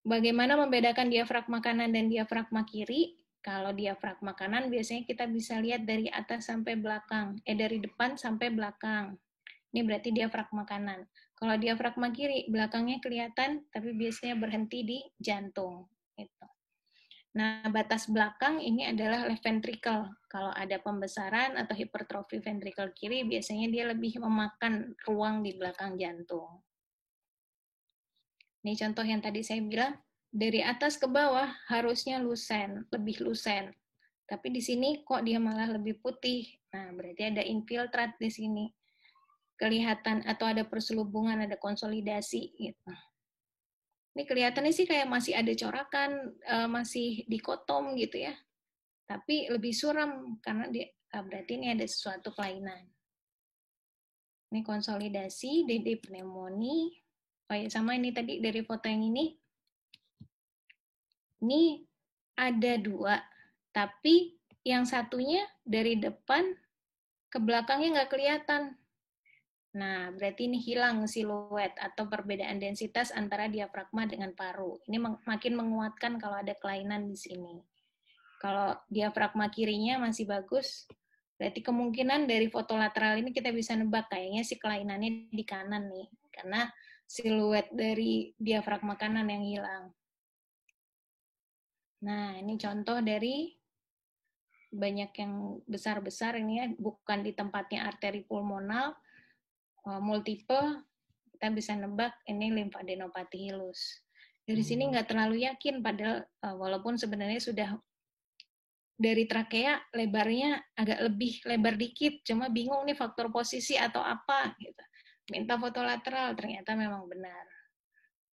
Bagaimana membedakan diafragma kanan dan diafragma kiri? Kalau diafragma kanan biasanya kita bisa lihat dari atas sampai belakang, dari depan sampai belakang. Ini berarti diafragma kanan. Kalau diafragma kiri, belakangnya kelihatan, tapi biasanya berhenti di jantung. Gitu. Nah, batas belakang ini adalah left ventricle. Kalau ada pembesaran atau hipertrofi ventricle kiri, biasanya dia lebih memakan ruang di belakang jantung. Ini contoh yang tadi saya bilang, dari atas ke bawah harusnya lusen, lebih lusen. Tapi di sini kok dia malah lebih putih. Nah, berarti ada infiltrat di sini. Kelihatan atau ada perselubungan, ada konsolidasi gitu. Ini kelihatannya sih kayak masih ada corakan, masih dikotom gitu ya. Tapi lebih suram karena berarti ini ada sesuatu kelainan. Ini konsolidasi, DD pneumonia. Oh ya, sama ini tadi dari foto yang ini. Ini ada 2, tapi yang satunya dari depan ke belakangnya nggak kelihatan. Nah, berarti ini hilang siluet atau perbedaan densitas antara diafragma dengan paru. Ini makin menguatkan kalau ada kelainan di sini. Kalau diafragma kirinya masih bagus, berarti kemungkinan dari foto lateral ini kita bisa nebak kayaknya si kelainannya di kanan nih, karena siluet dari diafragma kanan yang hilang. Nah, ini contoh dari banyak yang besar-besar ini ya, bukan di tempatnya arteri pulmonal, multiple, kita bisa nebak ini limfadenopati hilus. Dari sini nggak terlalu yakin, padahal walaupun sebenarnya sudah dari trakea lebarnya agak lebih lebar dikit, cuma bingung nih faktor posisi atau apa gitu. Minta foto lateral, ternyata memang benar.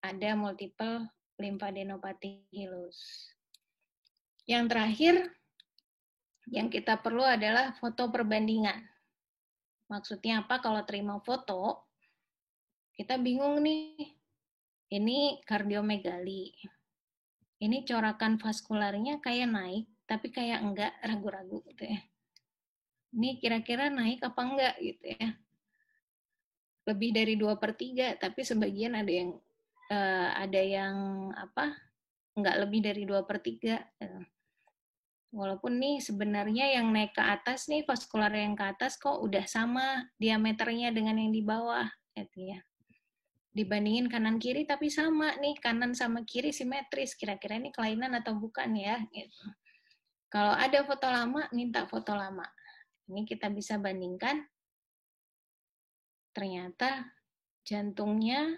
Ada multiple limfadenopati hilus. Yang terakhir, yang kita perlu adalah foto perbandingan. Maksudnya apa? Kalau terima foto, kita bingung nih. Ini kardiomegali. Ini corakan vaskularnya kayak naik, tapi kayak enggak, ragu-ragu gitu ya. Ini kira-kira naik apa enggak gitu ya. Lebih dari 2/3, tapi sebagian ada yang apa? Enggak lebih dari 2/3. Walaupun nih sebenarnya yang naik ke atas nih, vaskular yang ke atas kok udah sama diameternya dengan yang di bawah gitu ya. Dibandingin kanan kiri tapi sama nih, kanan sama kiri simetris, kira-kira ini kelainan atau bukan ya gitu. Kalau ada foto lama, minta foto lama. Ini kita bisa bandingkan, ternyata jantungnya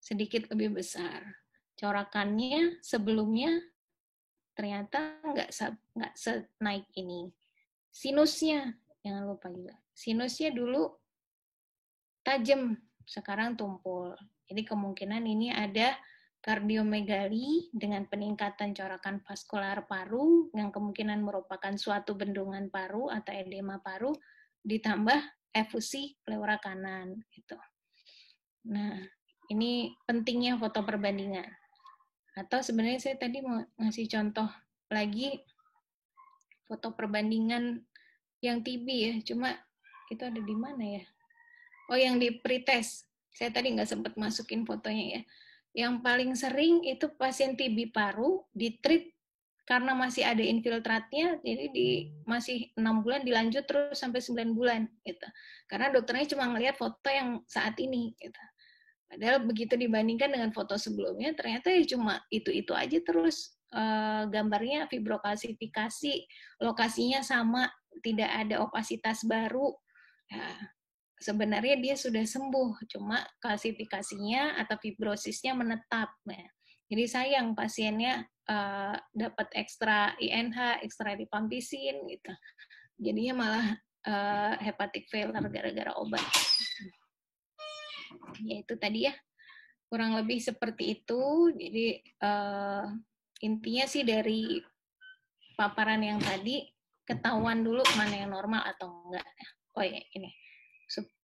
sedikit lebih besar. Corakannya sebelumnya ternyata nggak senaik ini. Sinusnya, jangan lupa juga. Sinusnya dulu tajam, sekarang tumpul. Jadi kemungkinan ini ada kardiomegali dengan peningkatan corakan vaskular paru yang kemungkinan merupakan suatu bendungan paru atau edema paru ditambah efusi pleura kanan gitu. Nah, ini pentingnya foto perbandingan. Atau sebenarnya saya tadi mau ngasih contoh lagi foto perbandingan yang TB ya, cuma itu ada di mana ya? Oh, yang di pretest. Saya tadi nggak sempat masukin fotonya ya. Yang paling sering itu pasien TB paru ditreat karena masih ada infiltratnya, jadi masih 6 bulan dilanjut terus sampai 9 bulan gitu. Karena dokternya cuma ngelihat foto yang saat ini gitu. Padahal begitu dibandingkan dengan foto sebelumnya, ternyata ya cuma itu-itu aja terus. Gambarnya fibrokalsifikasi, lokasinya sama, tidak ada opasitas baru. Ya, sebenarnya dia sudah sembuh, cuma kalsifikasinya atau fibrosisnya menetap. Ya. Jadi sayang pasiennya dapat ekstra INH, ekstra rifampisin gitu. Jadinya malah hepatic failure gara-gara obat. Ya itu tadi ya, kurang lebih seperti itu. Jadi intinya sih dari paparan yang tadi, ketahuan dulu mana yang normal atau enggak. Oh ya, ini.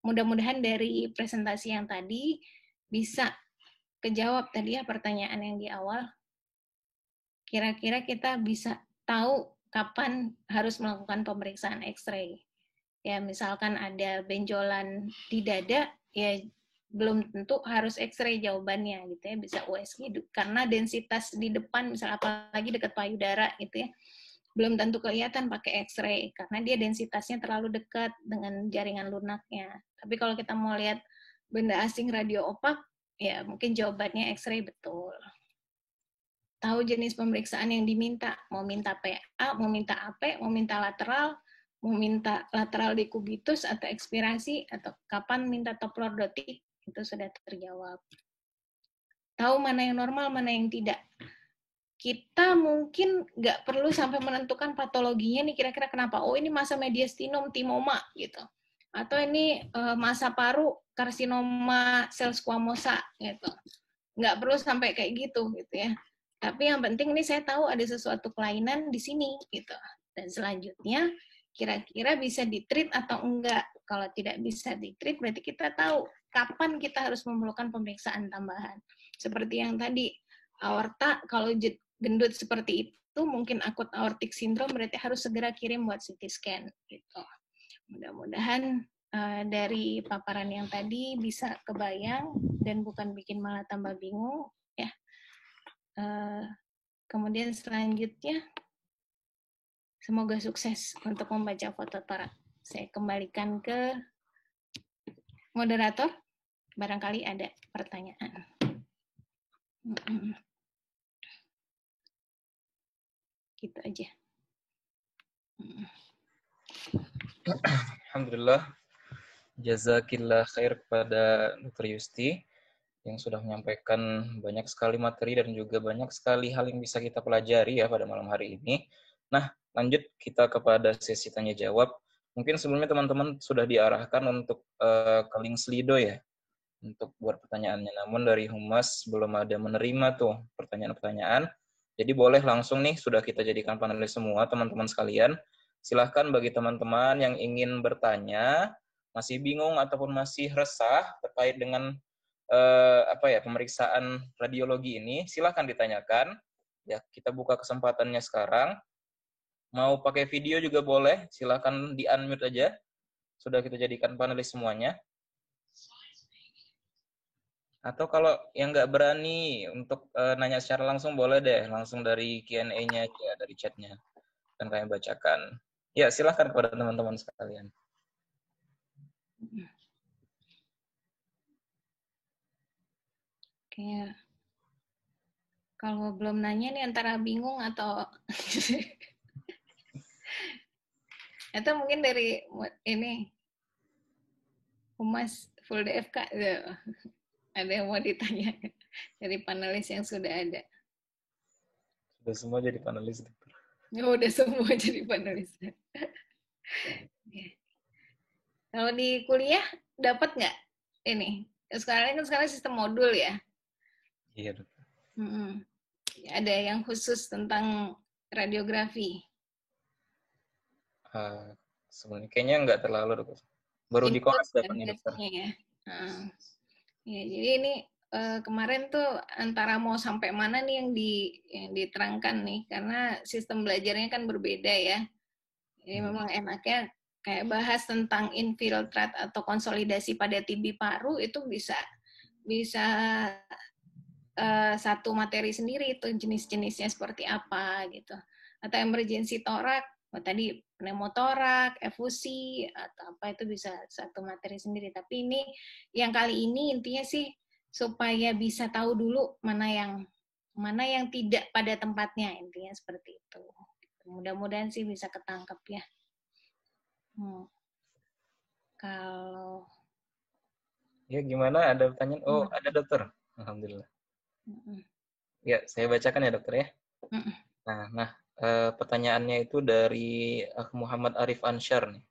Mudah-mudahan dari presentasi yang tadi bisa kejawab tadi ya pertanyaan yang di awal. Kira-kira kita bisa tahu kapan harus melakukan pemeriksaan X-ray. Ya, misalkan ada benjolan di dada, ya belum tentu harus X-ray jawabannya gitu ya, bisa USG karena densitas di depan misal apalagi dekat payudara gitu ya, belum tentu kelihatan pakai X-ray karena dia densitasnya terlalu dekat dengan jaringan lunaknya. Tapi kalau kita mau lihat benda asing radio opak, ya mungkin jawabannya X-ray betul. Tahu jenis pemeriksaan yang diminta, mau minta PA, mau minta AP, mau minta lateral, mau minta lateral dekubitus atau ekspirasi, atau kapan minta top lordotik, itu sudah terjawab. Tahu mana yang normal, mana yang tidak. Kita mungkin nggak perlu sampai menentukan patologinya nih kira-kira kenapa. Oh ini masa mediastinum timoma gitu. Atau ini masa paru karsinoma sel squamosa gitu. Nggak perlu sampai kayak gitu ya. Tapi yang penting nih saya tahu ada sesuatu kelainan di sini gitu. Dan selanjutnya kira-kira bisa ditreat atau enggak. Kalau tidak bisa ditreat berarti kita tahu kapan kita harus memerlukan pemeriksaan tambahan. Seperti yang tadi, aorta kalau gendut seperti itu mungkin akut aortic syndrome berarti harus segera kirim buat CT scan gitu. Mudah-mudahan dari paparan yang tadi bisa kebayang dan bukan bikin malah tambah bingung ya. Kemudian selanjutnya semoga sukses untuk membaca foto torak. Saya kembalikan ke moderator, barangkali ada pertanyaan. Gitu aja. Alhamdulillah, jazakillah khair kepada Dr. Yusti yang sudah menyampaikan banyak sekali materi dan juga banyak sekali hal yang bisa kita pelajari ya pada malam hari ini. Nah, lanjut kita kepada sesi tanya jawab. Mungkin sebelumnya teman-teman sudah diarahkan untuk ke link Slido ya, untuk buat pertanyaannya. Namun dari Humas belum ada menerima tuh pertanyaan-pertanyaan. Jadi boleh langsung nih, sudah kita jadikan panelis semua teman-teman sekalian. Silahkan bagi teman-teman yang ingin bertanya, masih bingung ataupun masih resah terkait dengan pemeriksaan radiologi ini, silahkan ditanyakan. Ya, kita buka kesempatannya sekarang. Mau pakai video juga boleh, silahkan di-unmute aja. Sudah kita jadikan panelis semuanya. Atau kalau yang nggak berani untuk nanya secara langsung, boleh deh, langsung dari Q&A-nya aja, dari chatnya. Dan kami bacakan. Ya, silahkan kepada teman-teman sekalian. Kayak kalau belum nanya nih antara bingung atau atau mungkin dari ini Humas full DFK ada yang mau ditanya dari panelis yang sudah ada. Sudah semua jadi panelis. Ya udah semua jadi panelis. Kalau di kuliah dapat nggak ini? Sekarang sistem modul ya. Iya, Dok. Ada yang khusus tentang radiografi. Sebenarnya kayaknya nggak terlalu, Dok. Baru di Koras dapatnya, Dokter. Ya. Ya, jadi ini kemarin tuh antara mau sampai mana nih yang diterangkan nih, karena sistem belajarnya kan berbeda ya. Jadi memang enaknya kayak bahas tentang infiltrat atau konsolidasi pada TB paru itu bisa satu materi sendiri itu jenis-jenisnya seperti apa gitu. Atau emergency torak, tadi pneumotorak, efusi atau apa itu bisa satu materi sendiri. Tapi ini yang kali ini intinya sih supaya bisa tahu dulu mana yang tidak pada tempatnya, intinya seperti itu. Mudah-mudahan sih bisa ketangkep ya. Kalau ya gimana, ada pertanyaan? Oh, ada, Dokter. Alhamdulillah. Ya, saya bacakan ya, Dokter ya. Nah, pertanyaannya itu dari Muhammad Arif Ansyar nih.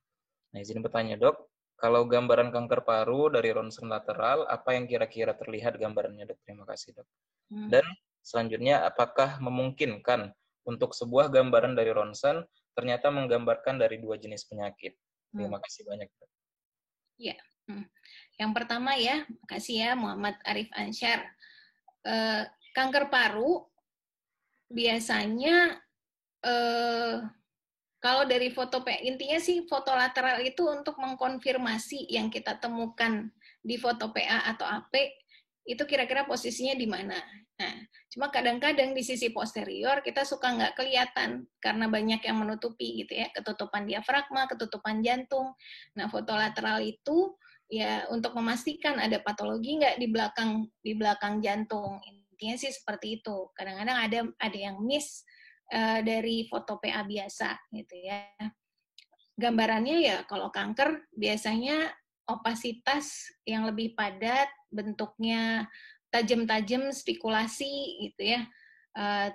Nah, izin bertanya, Dok. Kalau gambaran kanker paru dari ronsen lateral, apa yang kira-kira terlihat gambarannya, Dok? Terima kasih, Dok. Dan selanjutnya, apakah memungkinkan untuk sebuah gambaran dari ronsen ternyata menggambarkan dari dua jenis penyakit? Terima kasih banyak, Dok. Ya, yang pertama ya, makasih ya Muhammad Arif Ansyar. Kanker paru biasanya kalau dari foto intinya sih foto lateral itu untuk mengkonfirmasi yang kita temukan di foto PA atau AP itu kira-kira posisinya di mana. Nah, cuma kadang-kadang di sisi posterior kita suka nggak kelihatan karena banyak yang menutupi gitu ya, ketutupan diafragma, ketutupan jantung. Nah, foto lateral itu ya untuk memastikan ada patologi nggak di belakang jantung. Intinya sih seperti itu. Kadang-kadang ada yang miss dari foto PA biasa gitu ya. Gambarannya ya kalau kanker biasanya opasitas yang lebih padat, bentuknya tajam-tajam, spikulasi gitu ya.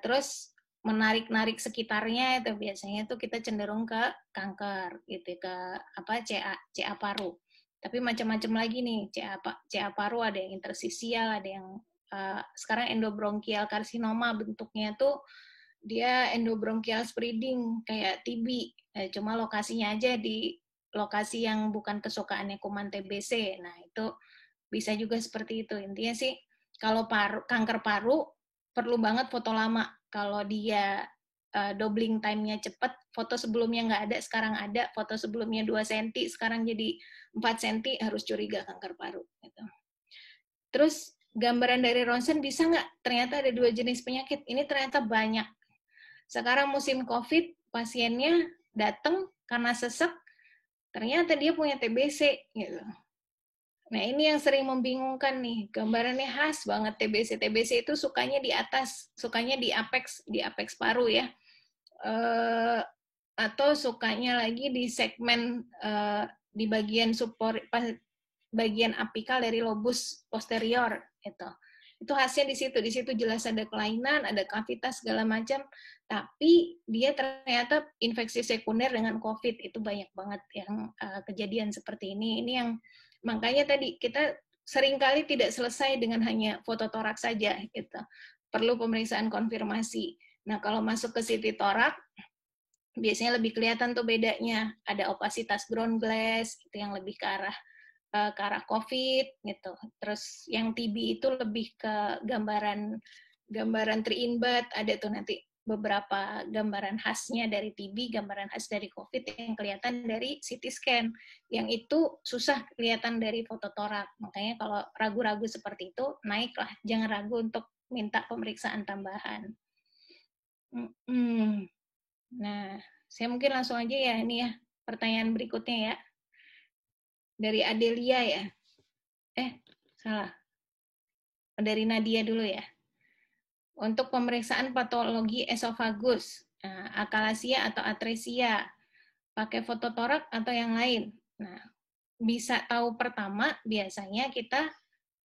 Terus menarik-narik sekitarnya itu biasanya tuh kita cenderung ke kanker gitu, ke CA paru. Tapi macam-macam lagi nih, CA paru ada yang intersisial, ada yang sekarang endobronkial karsinoma bentuknya tuh dia endobronchial spreading kayak TB, cuma lokasinya aja di lokasi yang bukan kesukaannya kuman TBC. Nah, itu bisa juga seperti itu. Intinya sih, kalau kanker paru, perlu banget foto lama. Kalau dia doubling time-nya cepat, foto sebelumnya nggak ada, sekarang ada. Foto sebelumnya 2 cm, sekarang jadi 4 cm, harus curiga kanker paru. Gitu. Terus, gambaran dari ronsen bisa nggak? Ternyata ada 2 jenis penyakit. Ini ternyata banyak. Sekarang musim COVID, pasiennya datang karena sesek, ternyata dia punya TBC. Gitu. Nah, ini yang sering membingungkan nih. Gambarannya khas banget TBC. TBC itu sukanya di atas, sukanya di apex paru ya. atau sukanya lagi di segmen di bagian bagian apikal dari lobus posterior itu. Itu khasnya di situ jelas ada kelainan, ada kavitas segala macam, tapi dia ternyata infeksi sekunder dengan COVID itu banyak banget yang kejadian seperti ini. Ini yang makanya tadi kita seringkali tidak selesai dengan hanya foto toraks saja gitu. Perlu pemeriksaan konfirmasi. Nah, kalau masuk ke CT toraks biasanya lebih kelihatan tuh bedanya. Ada opasitas ground glass itu yang lebih ke arah COVID gitu. Terus yang TB itu lebih ke gambaran 3-in-1, ada tuh nanti beberapa gambaran khasnya dari TB, gambaran khas dari COVID yang kelihatan dari CT scan. Yang itu susah kelihatan dari foto torak. Makanya kalau ragu-ragu seperti itu, naiklah. Jangan ragu untuk minta pemeriksaan tambahan. Nah, saya mungkin langsung aja ya ini ya, pertanyaan berikutnya ya. Dari Adelia ya. Salah. Dari Nadia dulu ya. Untuk pemeriksaan patologi esofagus, akalasia atau atresia, pakai fototorak atau yang lain. Nah, bisa tahu pertama biasanya kita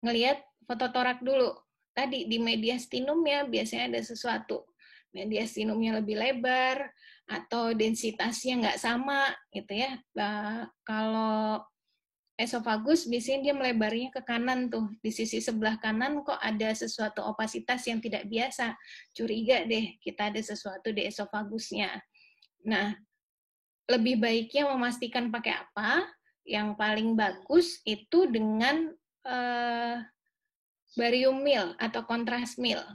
ngelihat fototorak dulu. Tadi di mediastinumnya biasanya ada sesuatu. Mediastinumnya lebih lebar atau densitasnya nggak sama gitu ya. Kalau esofagus biasanya dia melebarnya ke kanan tuh. Di sisi sebelah kanan kok ada sesuatu opasitas yang tidak biasa. Curiga deh kita ada sesuatu di esofagusnya. Nah, lebih baiknya memastikan pakai apa? Yang paling bagus itu dengan barium meal atau kontras meal.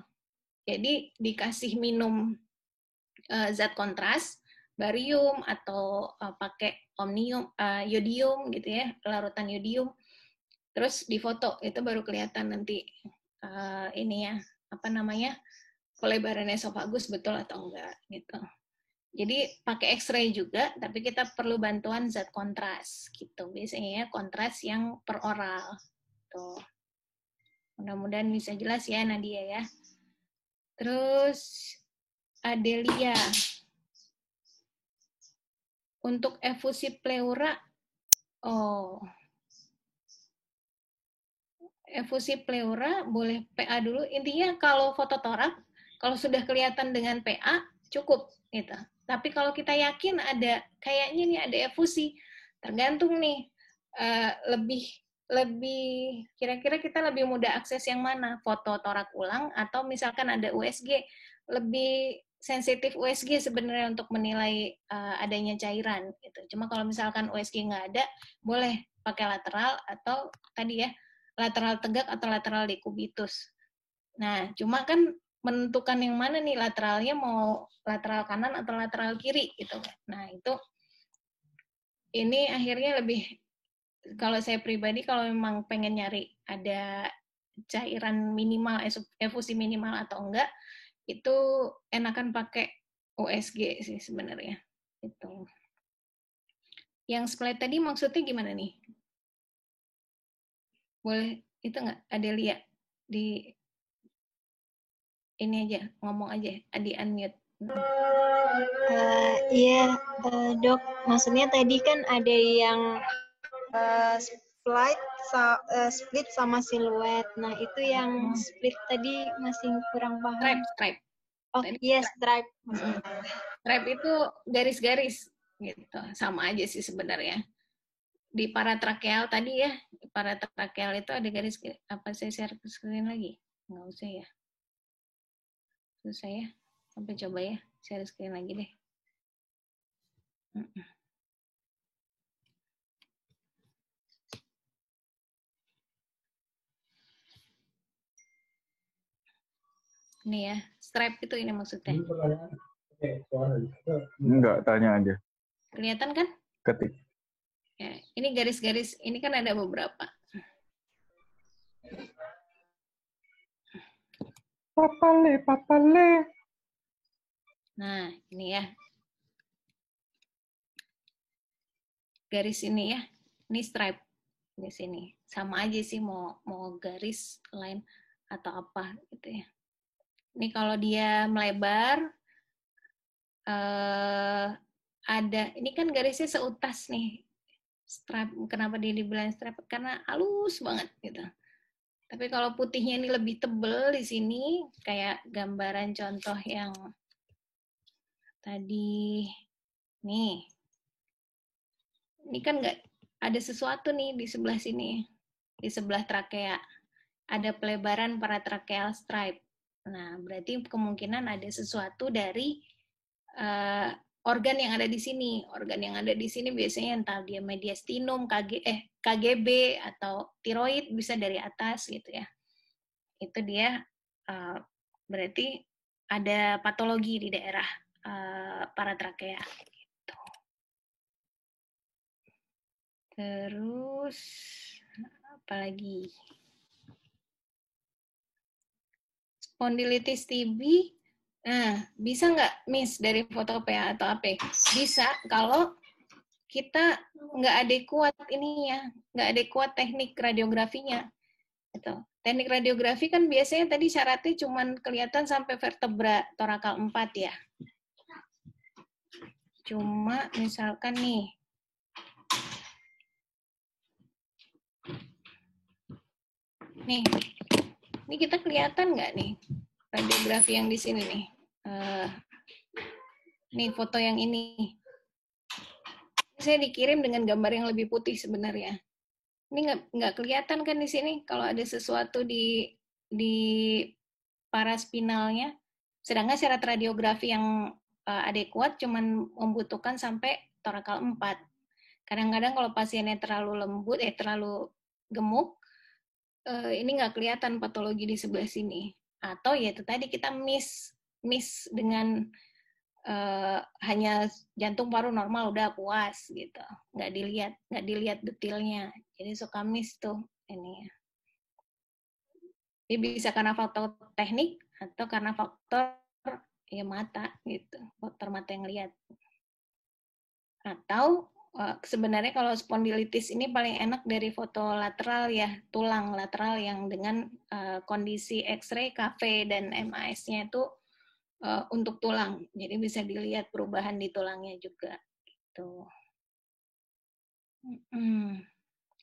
Jadi dikasih minum zat kontras, barium atau pakai omnium, yodium gitu ya, larutan yodium. Terus difoto itu baru kelihatan nanti ini ya apa namanya pelebaran esofagus betul atau enggak gitu. Jadi pakai X-ray juga, tapi kita perlu bantuan zat kontras gitu. Biasanya ya kontras yang per oral. Tuh. Mudah-mudahan bisa jelas ya Nadia ya. Terus Adelia. Untuk efusi pleura, efusi pleura boleh PA dulu. Intinya kalau fototorak, kalau sudah kelihatan dengan PA cukup gitu. Tapi kalau kita yakin ada kayaknya nih ada efusi, tergantung nih lebih kira-kira kita lebih mudah akses yang mana, foto torak ulang atau misalkan ada USG. Lebih sensitif USG sebenarnya untuk menilai adanya cairan gitu. Cuma kalau misalkan USG nggak ada, boleh pakai lateral atau tadi ya lateral tegak atau lateral dekubitus. Nah, cuma kan menentukan yang mana nih lateralnya mau lateral kanan atau lateral kiri gitu. Nah, itu ini akhirnya lebih kalau saya pribadi kalau memang pengen nyari ada cairan minimal, efusi minimal atau enggak, itu enakan pakai USG sih sebenarnya. Itu. Yang split tadi maksudnya gimana nih? Boleh itu nggak Adelia di ini aja ngomong aja di unmute. Iya dok, maksudnya tadi kan ada yang split sama siluet. Nah itu yang split tadi masih kurang paham. Stripe. Oh iya stripe. Stripe itu garis-garis gitu, sama aja sih sebenarnya. Di paratrakeal tadi ya, di paratrakeal itu ada garis, apa saya share ke screen lagi? Nggak usah ya. Susah ya. Sampai coba ya, share screen lagi deh. Ini ya, stripe itu ini maksudnya. Enggak, tanya aja. Kelihatan kan? Ketik. Ya, ini garis-garis, ini kan ada beberapa. Papale. Nah, ini ya. Garis ini ya. Ini stripe di sini. Sama aja sih mau garis line atau apa gitu ya. Ini kalau dia melebar ada, ini kan garisnya seutas nih, stripe. Kenapa dia dibilang stripe? Karena halus banget gitu. Tapi kalau putihnya ini lebih tebel di sini, kayak gambaran contoh yang tadi nih. Ini kan nggak ada sesuatu nih di sebelah sini, di sebelah trakea. Ada pelebaran paratracheal stripe. Nah, berarti kemungkinan ada sesuatu dari organ yang ada di sini. Organ yang ada di sini biasanya entah dia mediastinum, KGB atau tiroid, bisa dari atas gitu ya. Itu dia berarti ada patologi di daerah paratrakea. Gitu. Terus apalagi? Spondylitis TB, bisa nggak miss dari foto PA atau AP? Bisa kalau kita nggak adekuat ininya, nggak adekuat teknik radiografinya. Gitu. Teknik radiografi kan biasanya tadi syaratnya cuma kelihatan sampai vertebra torakal 4 ya. Cuma misalkan nih, ini kita kelihatan nggak nih radiografi yang di sini nih? Nih foto yang ini. Saya dikirim dengan gambar yang lebih putih sebenarnya. Ini nggak kelihatan kan di sini kalau ada sesuatu di paraspinalnya. Sedangkan syarat radiografi yang adekuat cuman membutuhkan sampai torakal 4. Kadang-kadang kalau pasiennya terlalu lembut, terlalu gemuk, ini nggak kelihatan patologi di sebelah sini. Atau ya itu tadi kita miss dengan hanya jantung paru normal udah puas gitu, nggak dilihat detailnya, jadi suka miss tuh ini. Jadi bisa karena faktor teknik atau karena faktor ya mata gitu, faktor mata yang lihat. Atau sebenarnya kalau spondilitis ini paling enak dari foto lateral ya, tulang lateral yang dengan kondisi X-ray, KV dan MAS-nya itu untuk tulang. Jadi bisa dilihat perubahan di tulangnya juga. Gitu.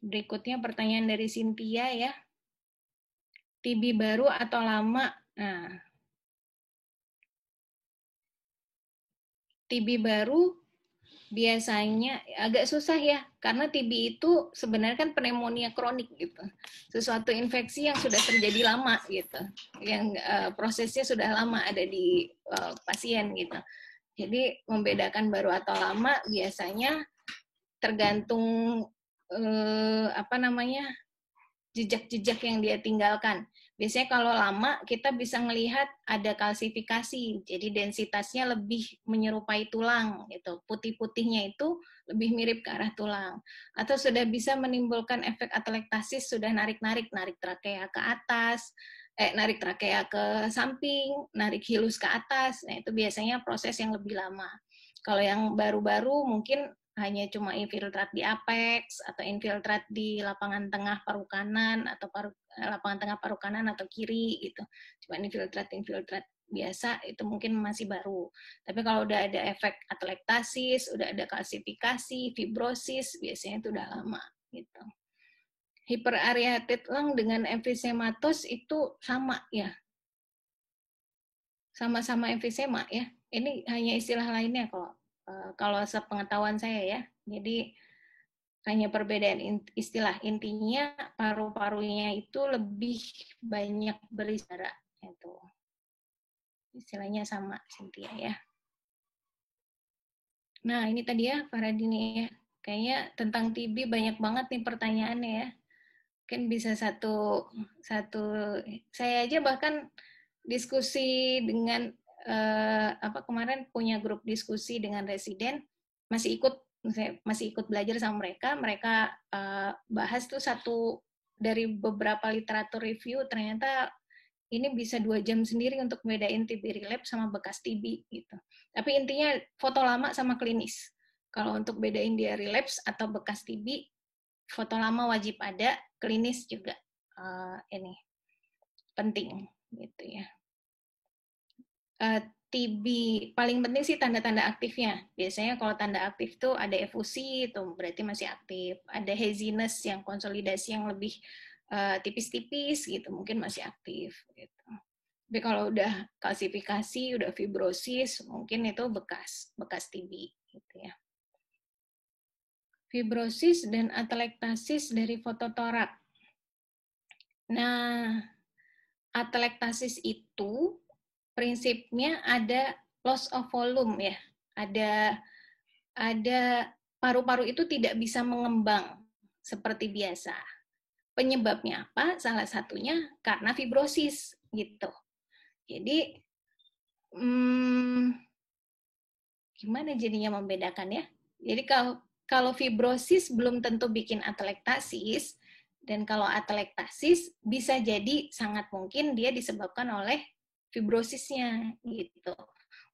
Berikutnya pertanyaan dari Cynthia ya. TB baru atau lama? Nah, TB baru biasanya agak susah ya, karena TB itu sebenarnya kan pneumonia kronik gitu. Sesuatu infeksi yang sudah terjadi lama gitu. Yang prosesnya sudah lama ada di pasien gitu. Jadi membedakan baru atau lama biasanya tergantung jejak-jejak yang dia tinggalkan. Biasanya kalau lama kita bisa melihat ada kalsifikasi, jadi densitasnya lebih menyerupai tulang gitu. Putih-putihnya itu lebih mirip ke arah tulang. Atau sudah bisa menimbulkan efek atelektasis, sudah narik trakea ke atas, narik trakea ke samping, narik hilus ke atas. Nah, itu biasanya proses yang lebih lama. Kalau yang baru-baru mungkin hanya cuma infiltrat di apex atau infiltrat di lapangan tengah paru kanan atau lapangan tengah paru kanan atau kiri gitu. Cuma infiltrat biasa itu mungkin masih baru. Tapi kalau udah ada efek atelektasis, udah ada kalsifikasi, fibrosis, biasanya itu udah lama gitu. Hiperareated lung dengan emfisematos itu sama ya. Sama-sama emfisema ya. Ini hanya istilah lainnya kalau sepengetahuan saya ya. Jadi hanya perbedaan istilah. Intinya paru-parunya itu lebih banyak berisi darah. Itu istilahnya sama, Cynthia ya. Nah ini tadi ya Faradini ya. Kayaknya tentang TB banyak banget nih pertanyaannya ya. Mungkin bisa satu saya aja bahkan diskusi dengan kemarin punya grup diskusi dengan residen, masih ikut belajar sama mereka bahas tuh satu dari beberapa literatur review, ternyata ini bisa 2 jam sendiri untuk bedain TB relapse sama bekas TB gitu. Tapi intinya foto lama sama klinis. Kalau untuk bedain dia relapse atau bekas TB, foto lama wajib ada, klinis juga ini penting gitu ya. TB paling penting sih tanda-tanda aktifnya. Biasanya kalau tanda aktif tuh ada efusi, itu berarti masih aktif. Ada haziness yang konsolidasi yang lebih tipis-tipis gitu, mungkin masih aktif. Gitu. Tapi kalau udah kalsifikasi, udah fibrosis, mungkin itu bekas TB gitu ya. Fibrosis dan atelektasis dari fototorak. Nah, atelektasis itu prinsipnya ada loss of volume ya. Ada paru-paru itu tidak bisa mengembang seperti biasa. Penyebabnya apa? Salah satunya karena fibrosis gitu. Jadi gimana jadinya membedakannya? Jadi kalau fibrosis belum tentu bikin atelektasis, dan kalau atelektasis bisa jadi sangat mungkin dia disebabkan oleh fibrosisnya gitu.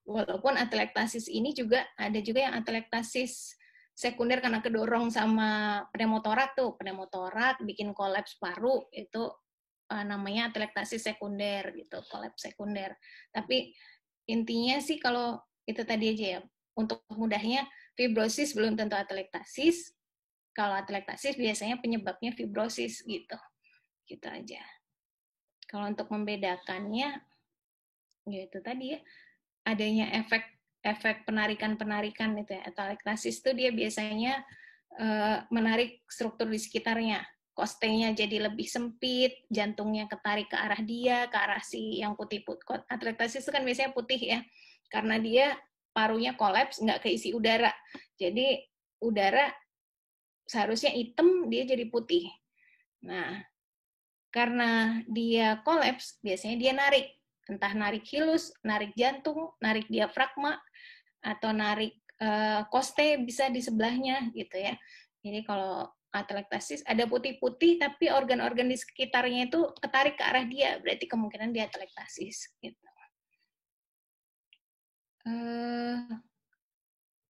Walaupun atelektasis ini juga ada juga yang atelektasis sekunder karena kedorong sama pneumotorak tuh, pneumotorak bikin kolaps paru itu namanya atelektasis sekunder gitu, kolaps sekunder. Tapi intinya sih kalau itu tadi aja ya, untuk mudahnya fibrosis belum tentu atelektasis. Kalau atelektasis biasanya penyebabnya fibrosis gitu. Gitu aja. Kalau untuk membedakannya ya itu tadi ya, adanya efek penarikan itu ya. Atelektasis itu dia biasanya menarik struktur di sekitarnya. Kostenya jadi lebih sempit, jantungnya ketarik ke arah dia, ke arah si yang putih-putih. Atelektasis itu kan biasanya putih ya, karena dia parunya kolaps, nggak keisi udara. Jadi udara seharusnya hitam, dia jadi putih. Nah, karena dia kolaps, biasanya dia narik. Entah narik hilus, narik jantung, narik diafragma, atau narik koste bisa di sebelahnya gitu ya. Jadi kalau atelektasis ada putih-putih tapi organ-organ di sekitarnya itu ketarik ke arah dia, berarti kemungkinan dia atelektasis gitu.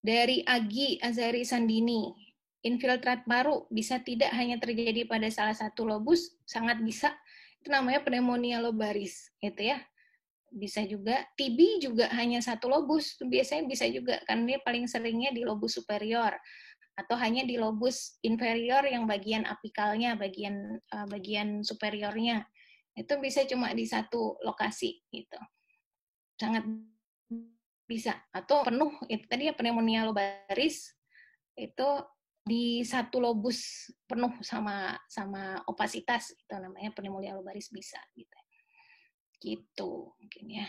Dari Agi Azari Sandini, infiltrat paru bisa tidak hanya terjadi pada salah satu lobus, sangat bisa. Itu namanya pneumonia lobaris, gitu ya. Bisa juga TB juga hanya satu lobus, biasanya bisa juga karena dia paling seringnya di lobus superior atau hanya di lobus inferior yang bagian apikalnya, bagian superiornya. Itu bisa cuma di satu lokasi gitu. Sangat bisa, atau penuh itu tadi ya pneumonia lobaris itu di satu lobus penuh sama opasitas, itu namanya pneumonia lobaris bisa gitu mungkin ya.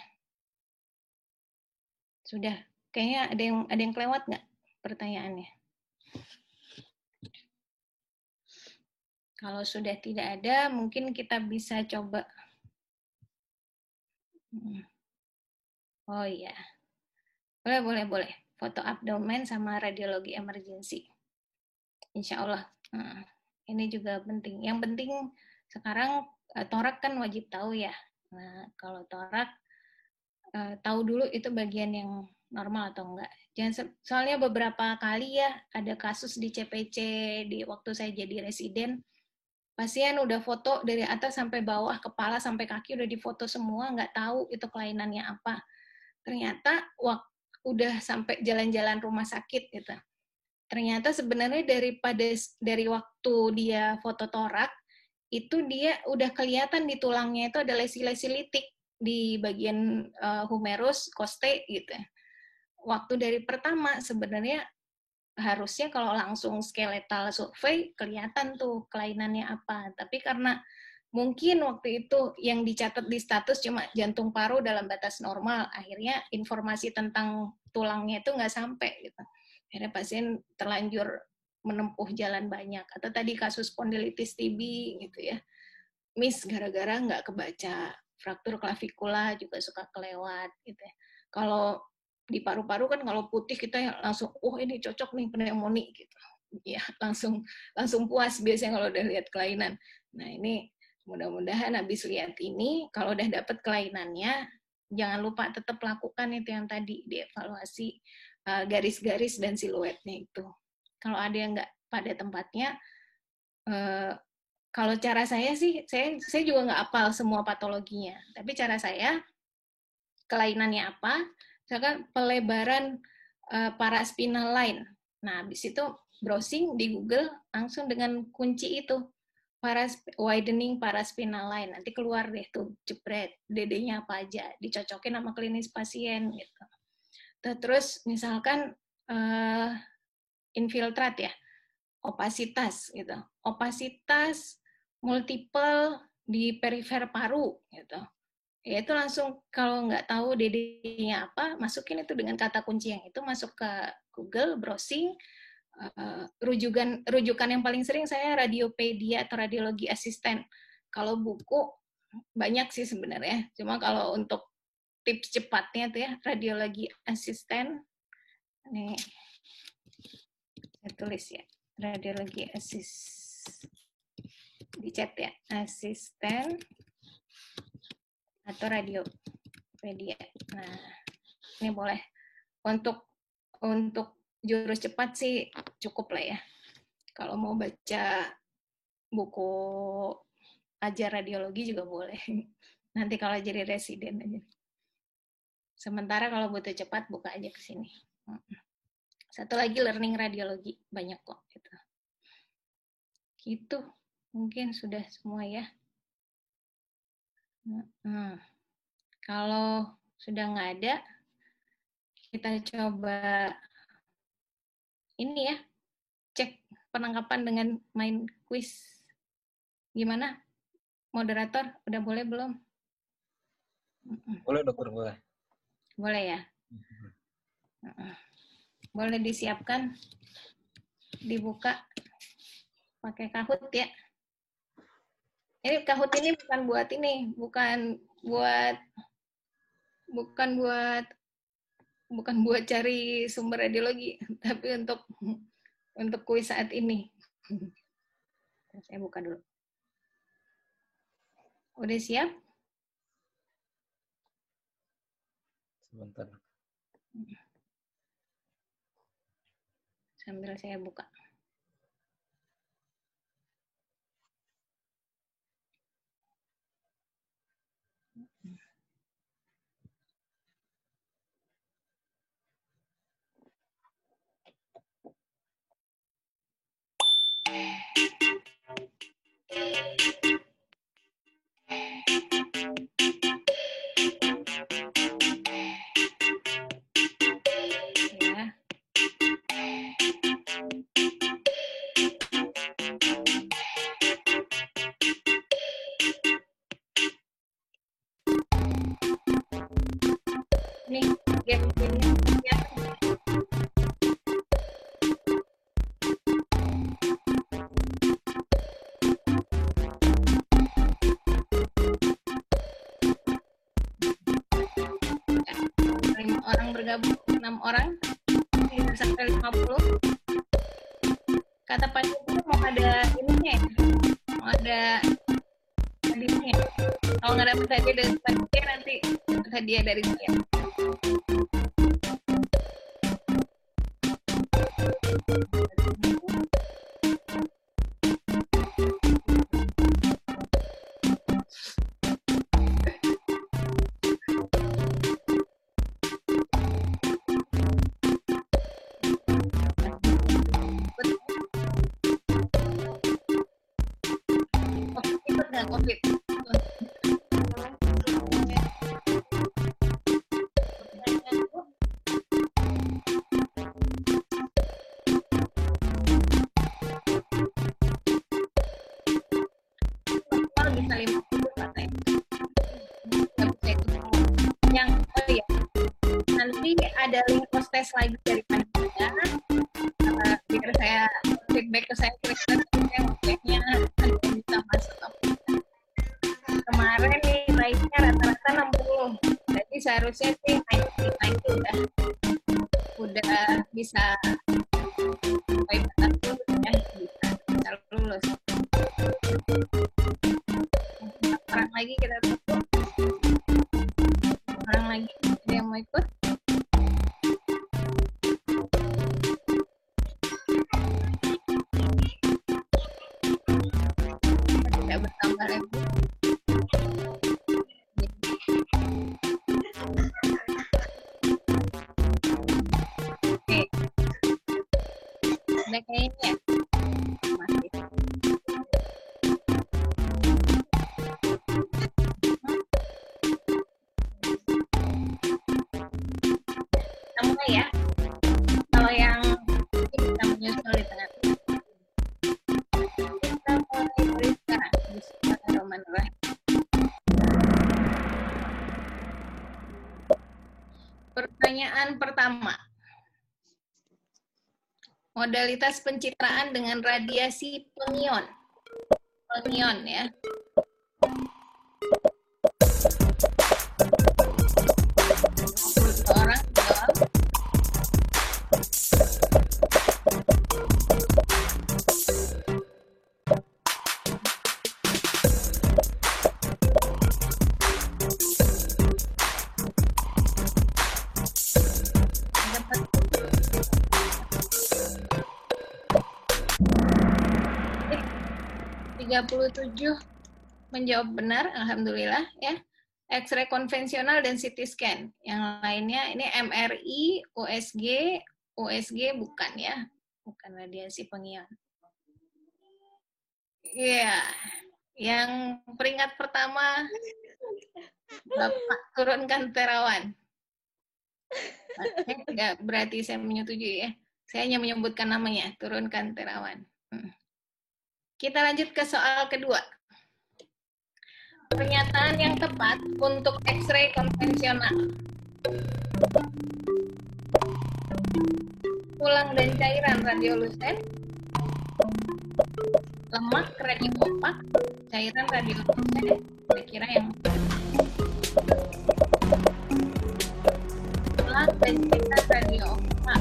Sudah, kayaknya ada yang kelewat nggak pertanyaannya? Kalau sudah tidak ada, mungkin kita bisa coba. Oh iya, boleh. Foto abdomen sama radiologi emergency. Insya Allah. Nah, ini juga penting. Yang penting sekarang torak kan wajib tahu ya. Nah, kalau torak tahu dulu itu bagian yang normal atau enggak. Soalnya beberapa kali ya ada kasus di CPC di waktu saya jadi residen, pasien udah foto dari atas sampai bawah, kepala sampai kaki udah difoto semua, nggak tahu itu kelainannya apa. Ternyata udah sampai jalan-jalan rumah sakit gitu. Ternyata sebenarnya dari waktu dia foto torak, itu dia udah kelihatan di tulangnya itu ada lesi-lesi litik di bagian humerus, koste gitu. Waktu dari pertama sebenarnya harusnya kalau langsung skeletal survei kelihatan tuh kelainannya apa. Tapi karena mungkin waktu itu yang dicatat di status cuma jantung paru dalam batas normal, akhirnya informasi tentang tulangnya itu nggak sampai gitu. Akhirnya pasien terlanjur menempuh jalan banyak. Atau tadi kasus spondilitis TB gitu ya, miss gara-gara nggak kebaca. Fraktur klavikula juga suka kelewat gitu ya. Kalau di paru-paru kan kalau putih kita langsung, oh ini cocok nih pneumonia gitu. Ya langsung puas biasanya kalau udah lihat kelainan. Nah ini mudah-mudahan habis lihat ini, kalau udah dapet kelainannya, jangan lupa tetap lakukan itu yang tadi, dievaluasi garis-garis dan siluetnya itu. Kalau ada yang nggak pada tempatnya, kalau cara saya sih, saya juga nggak hafal semua patologinya. Tapi cara saya, kelainannya apa, misalkan pelebaran paraspinal line. Nah, habis itu browsing di Google langsung dengan kunci itu, widening paraspinal line. Nanti keluar deh tuh, jepret, DD-nya apa aja, dicocokin sama klinis pasien gitu. Terus misalkan infiltrat ya, opasitas gitu. Opasitas multiple di perifer paru gitu. Ya itu langsung kalau nggak tahu DD-nya apa, masukin itu dengan kata kunci yang itu, masuk ke Google, browsing, rujukan yang paling sering saya radiopedia atau radiologi asisten. Kalau buku banyak sih sebenarnya, cuma kalau untuk tips cepatnya tuh ya radiologi asisten. Nih, saya tulis ya, radiologi di chat ya, asisten atau radiopedia. Nah, ini boleh untuk jurus cepat sih cukup lah ya. Kalau mau baca buku ajar radiologi juga boleh. Nanti kalau jadi residen aja. Sementara kalau butuh cepat buka aja ke sini. Satu lagi learning radiologi, banyak kok gitu. Gitu. Mungkin sudah semua ya. Kalau sudah nggak ada, kita coba ini ya, cek penangkapan dengan main quiz. Gimana? Moderator, udah boleh belum? Boleh dokter, boleh. Boleh ya? Boleh disiapkan, dibuka pakai Kahoot ya. Ini Kahoot ini bukan buat cari sumber radiologi, tapi untuk kuis saat ini. Saya buka dulu. Udah siap? Sebentar. Sambil saya buka. Nih, orang bergabung, 6 orang sampai 50. Kata Pak itu mau ada ininya ya? Mau ada hadiahnya. Kalau nggak dapat hadiah dari panitia, nanti hadiah dari saya. COVID. Bisa 50 katanya. Yang nanti ada link post test lagi dari panitia. Biar saya feedback ke saya kira-kira yang webnya ada yang bisa masuk. Kemarin nih nilainya rata-rata 60. Jadi seharusnya sih naik udah bisa bisa lulus. Orang lagi kita tunggu. Orang lagi ada yang mau ikut? Tidak bertambah lagi. ada kayaknya. Masih. Kita mulai ya. Kalau yang kita menyusul di tengah. Kita mulai dari sekarang. Bismillahirrahmanirrahim. Pertanyaan pertama. Modalitas pencitraan dengan radiasi pengion. Pengion ya. Orang jawab. Dapat 37 menjawab benar, alhamdulillah ya. X-ray konvensional dan CT scan. Yang lainnya ini MRI, USG bukan ya, bukan radiasi pengion. Iya, yang peringkat pertama Bapak turunkan terawan. Tidak berarti saya menyetujui ya. Saya hanya menyebutkan namanya, turunkan terawan. Kita lanjut ke soal kedua. Pernyataan yang tepat untuk X-ray konvensional. Tulang dan cairan radiolusen, lemak radio opak, cairan radiolusen, kira-kira yang tulang dan cairan radio opak.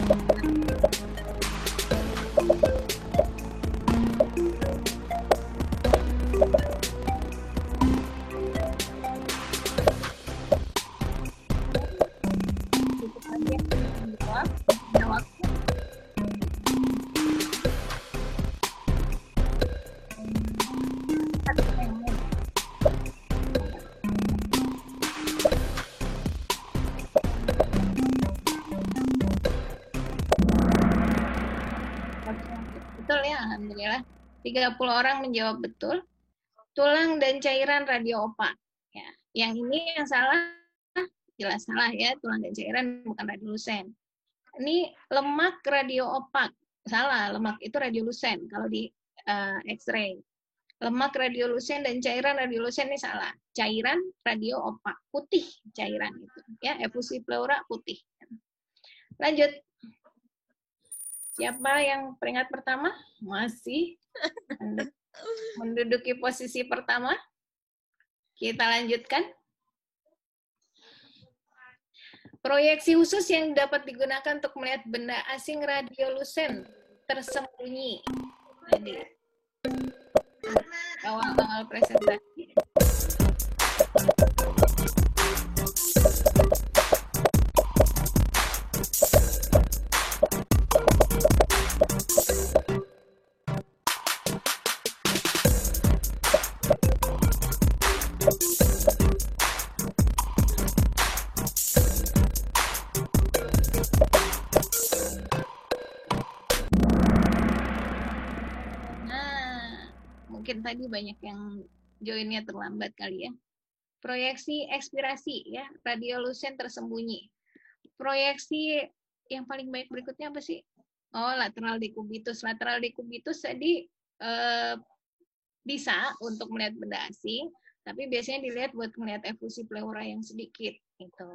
Betul ya, alhamdulillah. 30 orang menjawab betul. Tulang dan cairan radio opak. Ya, yang ini yang salah, jelas salah ya. Tulang dan cairan bukan radiolusen. Ini lemak radio opak. Salah, lemak itu radiolusen kalau di X-ray. Lemak radiolusen dan cairan radiolusen ini salah. Cairan radio opak, putih cairan itu. Ya, efusi pleura putih. Lanjut. Siapa yang peringkat pertama? Masih menduduki posisi pertama. Kita lanjutkan. Proyeksi khusus yang dapat digunakan untuk melihat benda asing radiolusen tersembunyi. Tadi awal-awal presentasi. Mungkin tadi banyak yang joinnya terlambat kali ya. Proyeksi ekspirasi ya, radiolusen tersembunyi. Proyeksi yang paling baik berikutnya apa sih? Oh, lateral decubitus. Lateral decubitus tadi bisa untuk melihat benda asing, tapi biasanya dilihat buat melihat efusi pleura yang sedikit gitu.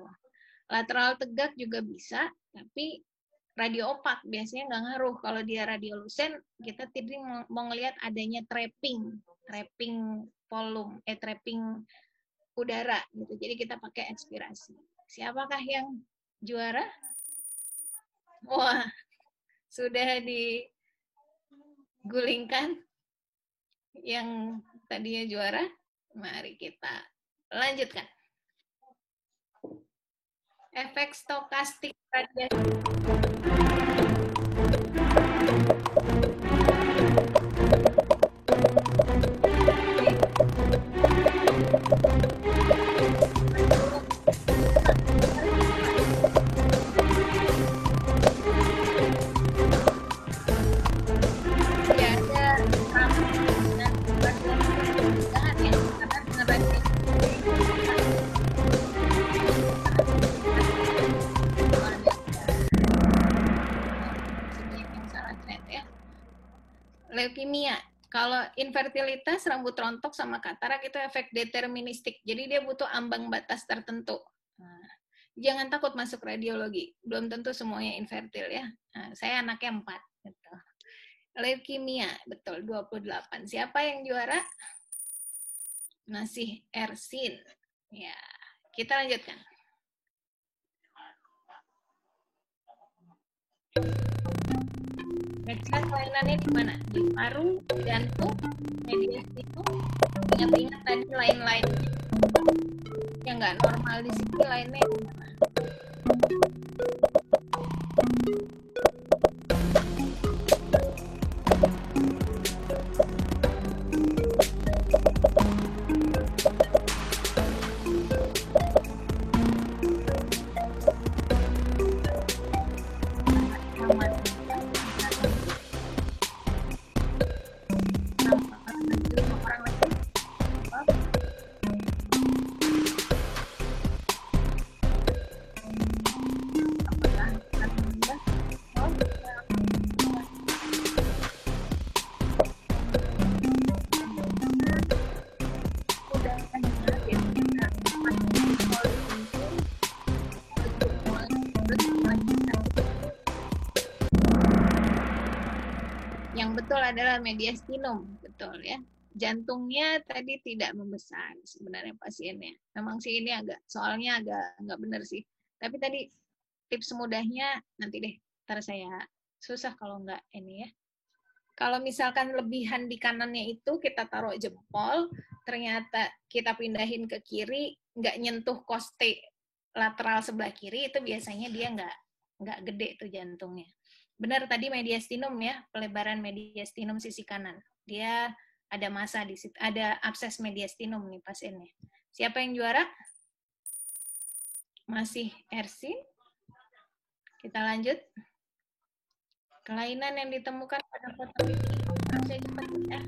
Lateral tegak juga bisa, tapi radio opak biasanya nggak ngaruh. Kalau dia radiolusen, kita tidak mau ngelihat adanya trapping volume, trapping udara gitu. Jadi kita pakai ekspirasi. Siapakah yang juara? Wah, sudah digulingkan yang tadinya juara. Mari kita lanjutkan. Efek stokastik radiasi. leukemia. Kalau infertilitas, rambut rontok sama katarak itu efek deterministik. Jadi dia butuh ambang batas tertentu. Nah, jangan takut masuk radiologi. Belum tentu semuanya infertil ya. Nah, saya anaknya 4. Gitu. Leukemia, betul, 28. Siapa yang juara? Masih Ersin. Ya, kita lanjutkan. Periksa kelainannya di mana? Di paru, jantung, mediastinum. Ingat-ingat tadi lain-lain yang nggak normal di sini lainnya di mana? Yang betul adalah mediastinum, betul ya. Jantungnya tadi tidak membesar sebenarnya pasiennya. Memang sih ini soalnya agak nggak benar sih. Tapi tadi tips mudahnya nanti deh, ntar saya susah kalau nggak ini ya. Kalau misalkan lebihan di kanannya itu kita taruh jempol, ternyata kita pindahin ke kiri, nggak nyentuh koste lateral sebelah kiri, itu biasanya dia nggak gede tuh jantungnya. Benar tadi mediastinum ya, pelebaran mediastinum sisi kanan. Dia ada massa di situ, ada abses mediastinum nih pasiennya. Siapa yang juara? Masih Ersin. Kita lanjut. Kelainan yang ditemukan pada foto ini, saya cepat ya.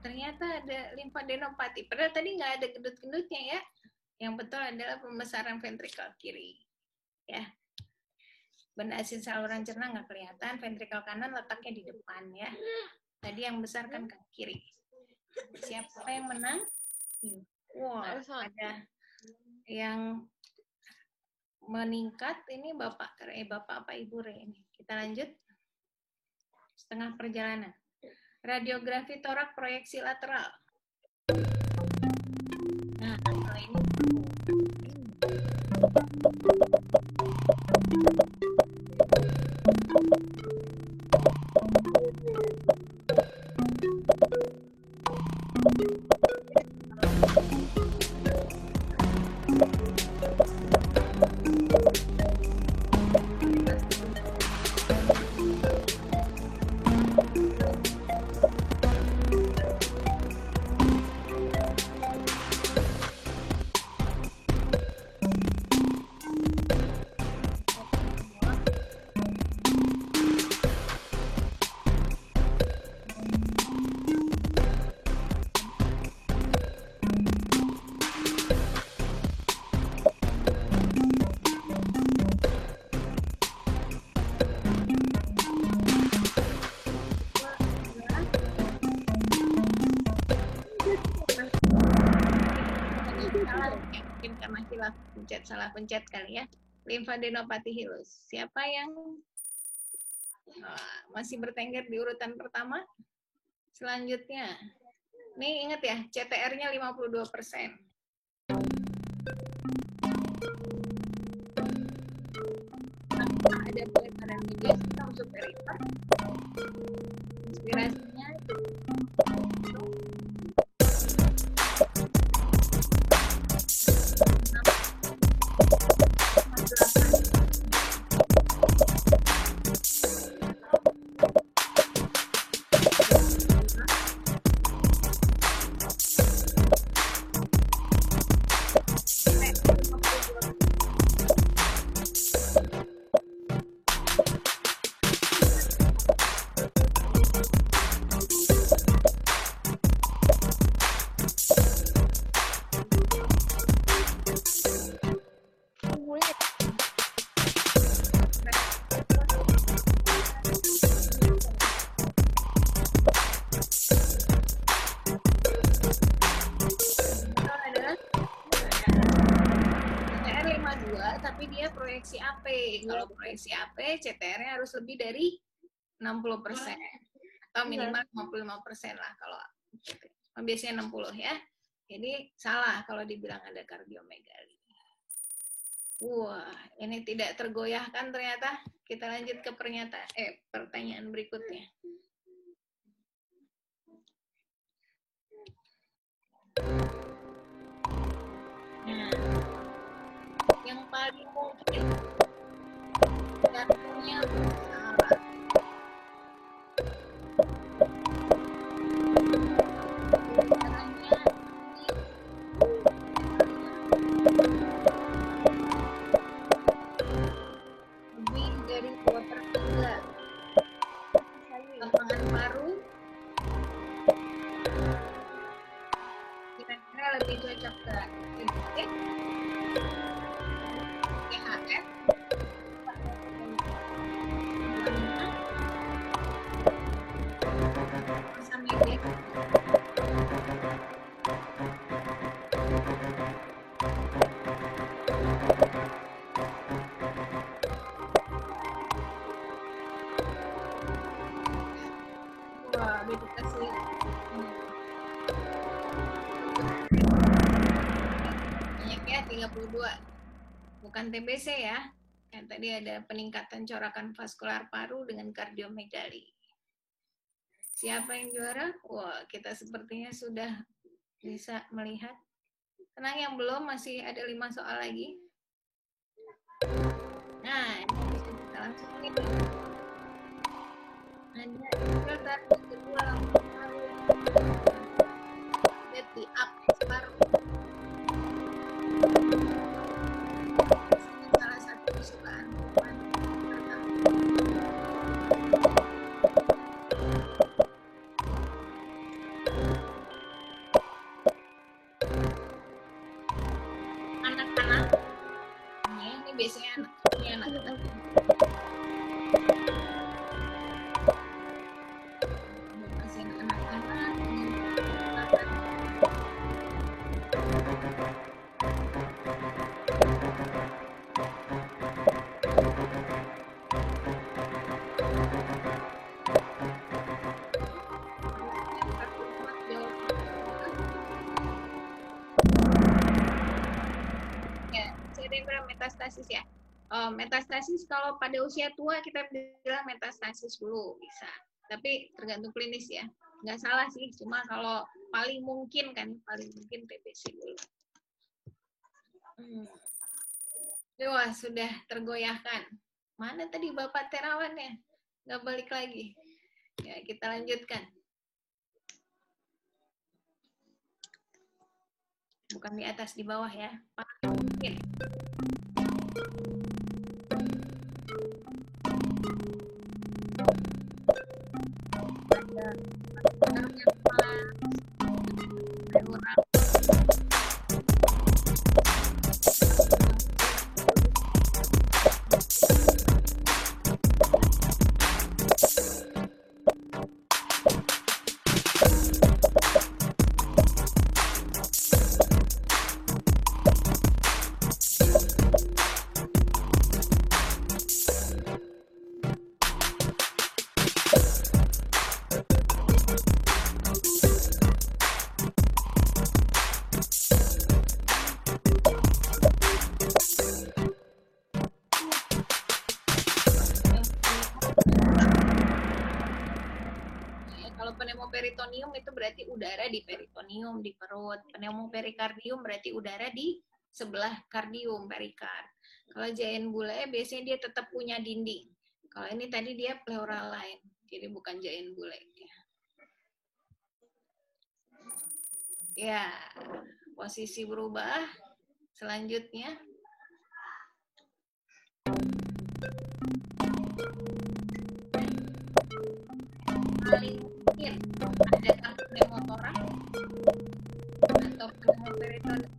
Ternyata ada limfadenopati. Padahal tadi nggak ada gendut-gendutnya ya. Yang betul adalah pembesaran ventrikel kiri. Ya. Benda asin saluran cerna nggak kelihatan. Ventrikel kanan letaknya di depan ya. Tadi yang besar kan ke kiri. Siapa yang menang? Wah, ada yang meningkat. Ini Bapak apa Ibu Re ini. Kita lanjut. Setengah perjalanan. Radiografi torak proyeksi lateral. Nah, kalau ini salah pencet kali ya. Limfadenopati hilus. Siapa yang Masih bertengger di urutan pertama. Selanjutnya, nih ingat ya, CTR-nya 52%. Ada pelebaran media sistem superior. Inspirasinya tapi dia proyeksi AP. Kalau proyeksi AP, CTR-nya harus lebih dari 60% atau minimal 55% lah kalau biasanya 60 ya. Jadi salah kalau dibilang ada kardiomegali. Wah, ini tidak tergoyahkan ternyata. Kita lanjut ke pertanyaan berikutnya. Nah, yang paling mungkin jantungnya salah. Lebih dari 2/3. Lapangan paru kira-kira lebih cocok ke THF sama media. Wah, meditasi banyaknya 32, bukan TBC ya. Yang tadi ada peningkatan corakan vaskular paru dengan kardiomegali. Siapa yang juara? Wah, kita sepertinya sudah bisa melihat. Tenang yang belum, masih ada 5 soal lagi. Nah, ini bisa kita langsung lihat. Ada filter kedua langsung paru. Ada di apex paru. Ini salah satu kesukaan pertama. Anak-anak. Ini biasanya anak-anak. Metastasis ya. Metastasis kalau pada usia tua kita bilang metastasis dulu bisa. Tapi tergantung klinis ya. Nggak salah sih, cuma kalau paling mungkin TBC dulu. Wah, sudah tergoyahkan. Mana tadi Bapak Terawan ya? Nggak balik lagi. Ya, kita lanjutkan. Bukan di atas, di bawah ya. Paling mungkin. Pneumoperitonium itu berarti udara di peritonium, di perut. Pneumoperikardium berarti udara di sebelah kardium, perikard. Kalau giant bule biasanya dia tetap punya dinding. Kalau ini tadi dia pleural line, jadi bukan giant bule. Ya, posisi berubah. Selanjutnya. Paling mungkin ada pneumotoraks atau pneumoperitonium.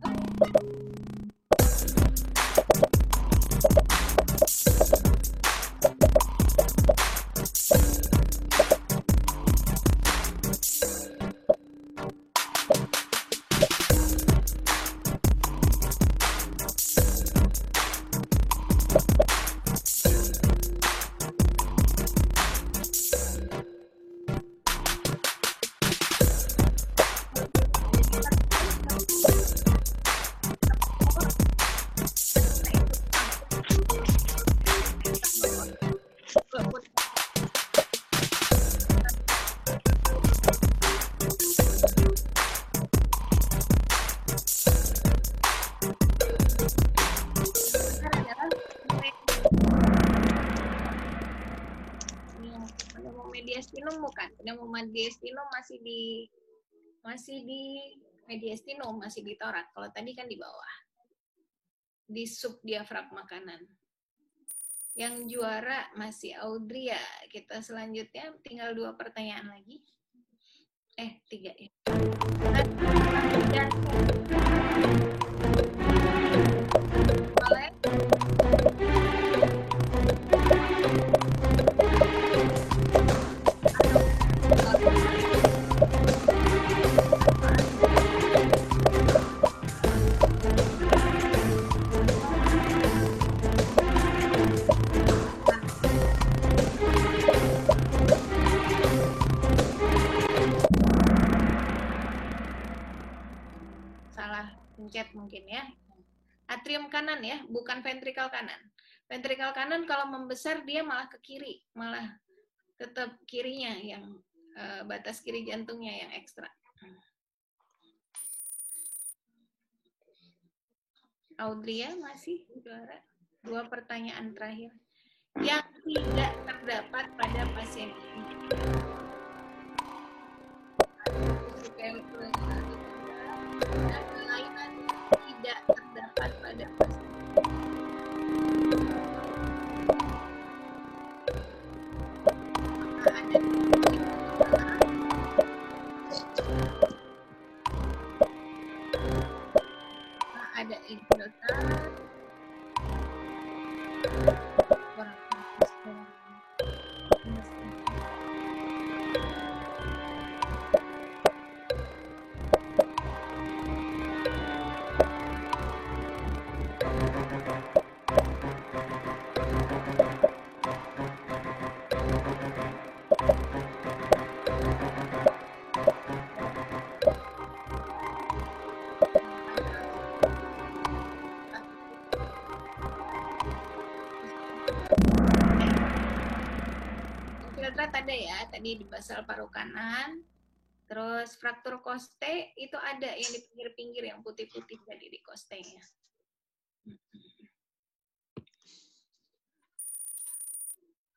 Pneumomediastinum bukan. Pneumomediastinum masih di mediastinum, masih di torak. Kalau tadi kan di bawah. Di subdiafragma kanan. Yang juara masih Audrey ya. Kita selanjutnya tinggal 2 pertanyaan lagi. 3 ya. Boleh? Pencet mungkin ya. Atrium kanan ya, bukan ventrikal kanan. Ventrikal kanan kalau membesar dia malah ke kiri, malah tetap kirinya yang batas kiri jantungnya yang ekstra. Audria masih juara. 2 pertanyaan terakhir yang tidak terdapat pada pasien ini. Tidak terdapat pada pasien. Ada infiltrasi. Ada ya, tadi di basal paru kanan, terus fraktur koste itu ada yang di pinggir-pinggir yang putih-putih tadi di kostenya.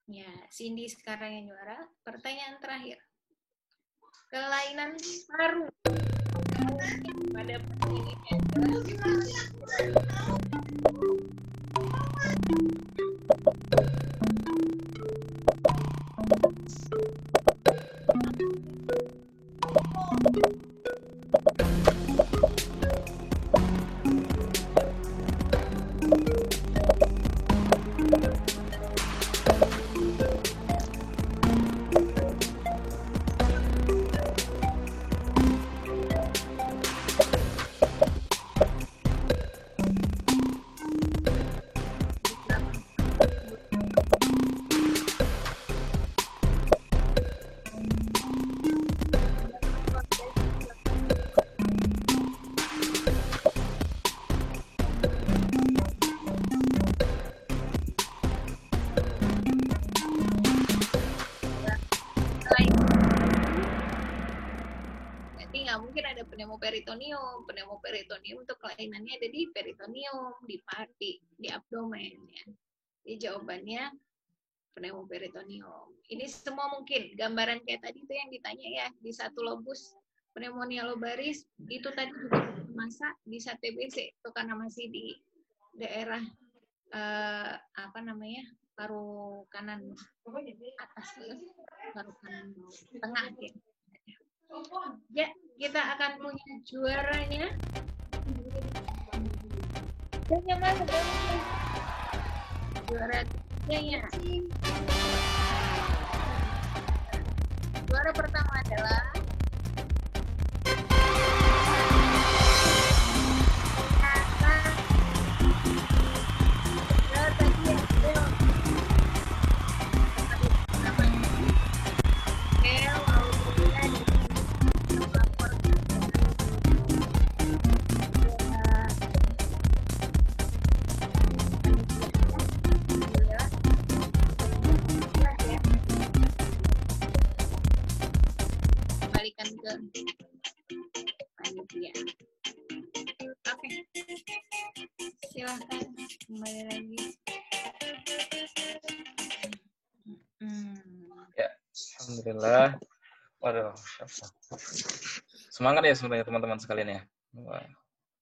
Ya, Cindy sekarang yang juara. Pertanyaan terakhir. Kelainan paru pada pasien ini ada pneumoperitoneum. Pneumoperitoneum untuk kelainannya ada di peritoneum, di abdomen ya. Jadi jawabannya pneumoperitoneum. Ini semua mungkin gambaran kayak tadi itu yang ditanya ya, di satu lobus pneumonia lobaris itu tadi juga masa bisa TBC itu karena masih di daerah apa namanya, paru kanan atas, paru kanan tengah gitu. Ya, kita akan punya juaranya. Juara tiga. Juara pertama adalah kembalikan ke panitia. Oke, silahkan kembali lagi. Ya, alhamdulillah. Waduh, semangat ya sebenarnya teman-teman sekalian ya. Wah,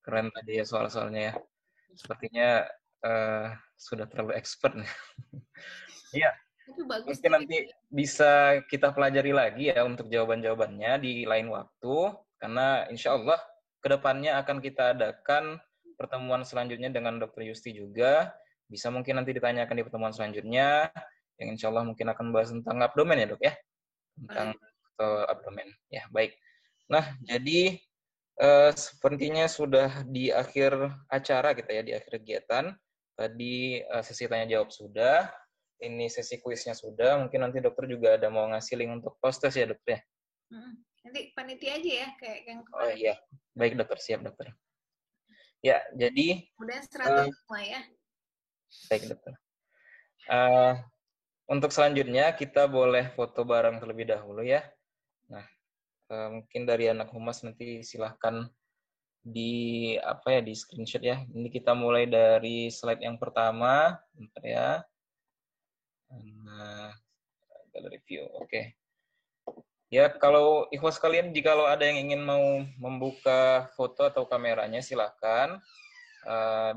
keren tadi ya soal-soalnya ya. Sepertinya sudah terlalu expert nih. Iya. Mungkin nanti bisa kita pelajari lagi ya untuk jawaban-jawabannya di lain waktu, karena insya Allah kedepannya akan kita adakan pertemuan selanjutnya dengan Dr. Yusti juga. Bisa mungkin nanti ditanyakan di pertemuan selanjutnya, yang insya Allah mungkin akan membahas tentang abdomen ya dok ya, tentang abdomen. Ya baik. Nah jadi sepertinya sudah di akhir acara kita ya, di akhir kegiatan. Tadi sesi tanya jawab sudah. Ini sesi kuisnya sudah, mungkin nanti dokter juga ada mau ngasih link untuk post test ya dokter ya? Nanti panitia aja ya, kayak yang kemarin. Oh iya, baik dokter, siap dokter. Ya, jadi... Udah 100 semua ya? Baik dokter. Untuk selanjutnya, kita boleh foto bareng terlebih dahulu ya. Nah, mungkin dari anak humas nanti silahkan di screenshot ya. Ini kita mulai dari slide yang pertama, bentar ya. Nah, review, oke. Ya, kalau ikhwas kalian, jika ada yang ingin mau membuka foto atau kameranya, silahkan.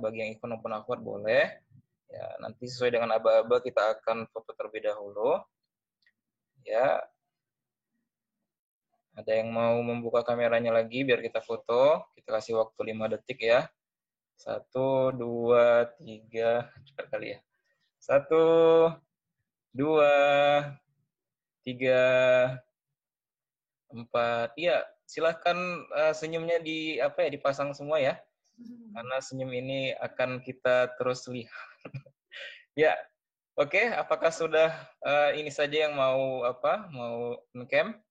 Bagi yang ikhwan maupun akhwat boleh. Ya, nanti sesuai dengan aba-aba kita akan foto terlebih dahulu. Ya. Ada yang mau membuka kameranya lagi biar kita foto. Kita kasih waktu 5 detik ya. 1, 2, 3, cepat kali ya. 1, 2, 3, 4. Iya, silahkan senyumnya dipasang semua ya. Karena senyum ini akan kita terus lihat. Ya, oke. Apakah sudah ini saja yang mau cam?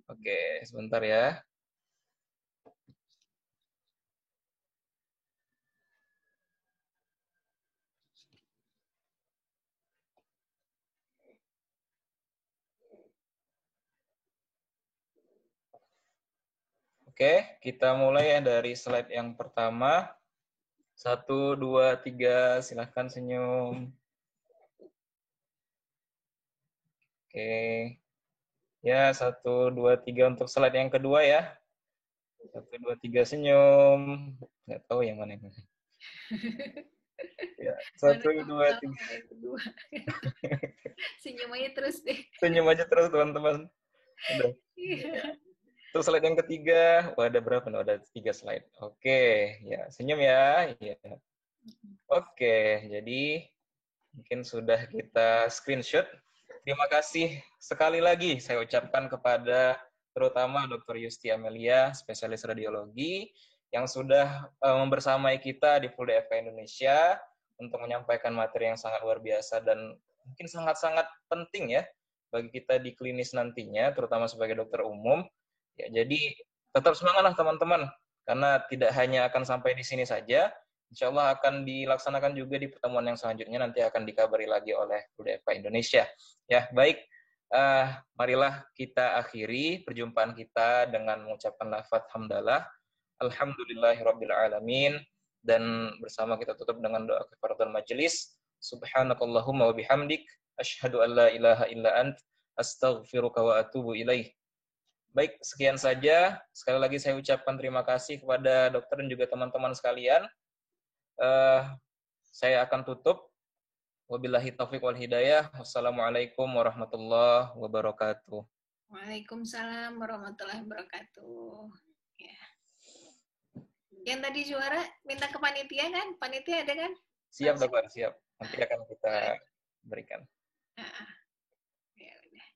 Oke, sebentar ya. Oke, kita mulai ya dari slide yang pertama. 1, 2, 3, silahkan senyum. Oke. Ya, 1, 2, 3 untuk slide yang kedua ya. 1, 2, 3 senyum. Nggak tahu yang mana ini. Ya, 1, 2, 3. Senyum aja terus deh. Senyum aja terus teman-teman. Udah. Ya. Terus slide yang ketiga, ada berapa nih? Ada 3 slide. Oke, ya senyum ya. Ya. Oke, jadi mungkin sudah kita screenshot. Terima kasih sekali lagi saya ucapkan kepada terutama Dr. Yusti Amelia, spesialis radiologi, yang sudah membersamai kita di Full DFK Indonesia untuk menyampaikan materi yang sangat luar biasa dan mungkin sangat-sangat penting ya bagi kita di klinis nantinya, terutama sebagai dokter umum. Ya, jadi tetap semangatlah teman-teman, karena tidak hanya akan sampai di sini saja, insya Allah akan dilaksanakan juga di pertemuan yang selanjutnya, nanti akan dikabari lagi oleh DFK Indonesia. Ya, baik. Marilah kita akhiri perjumpaan kita dengan mengucapkan lafaz hamdalah. Alhamdulillahirabbil alamin, dan bersama kita tutup dengan doa kafaratul majelis. Subhanakallahumma wa bihamdik asyhadu an la ilaha illa ant astaghfiruka wa atubu ilaih. Baik, sekian saja. Sekali lagi saya ucapkan terima kasih kepada dokter dan juga teman-teman sekalian. Saya akan tutup. Wabillahi taufiq wal hidayah. Wassalamualaikum warahmatullahi wabarakatuh. Waalaikumsalam warahmatullahi wabarakatuh. Ya. Yang tadi juara minta ke panitia kan? Panitia ada kan? Siap, dokter, siap. Nanti akan kita berikan. Ya udah.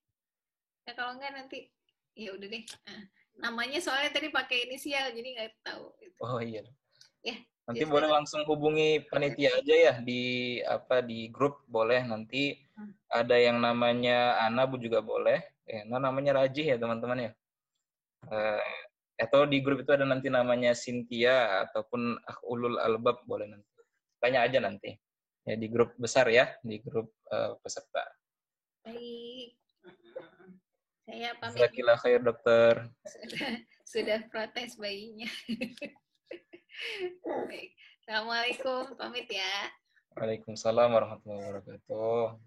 Ya kalau enggak nanti ya udah deh. Namanya soalnya tadi pakai inisial jadi nggak tahu. Oh iya. Ya. Nanti boleh langsung hubungi panitia aja ya di grup boleh, nanti ada yang namanya Ana Bu juga boleh. Namanya Rajih ya teman-teman ya. Atau di grup itu ada nanti namanya Cynthia ataupun Ulul Albab boleh nanti. Tanya aja nanti. Ya di grup besar ya, di grup peserta. Baik. Saya pamit. Jazakallah khair dokter. Sudah protes bayinya. Baik. Assalamualaikum, pamit ya. Waalaikumsalam warahmatullahi wabarakatuh.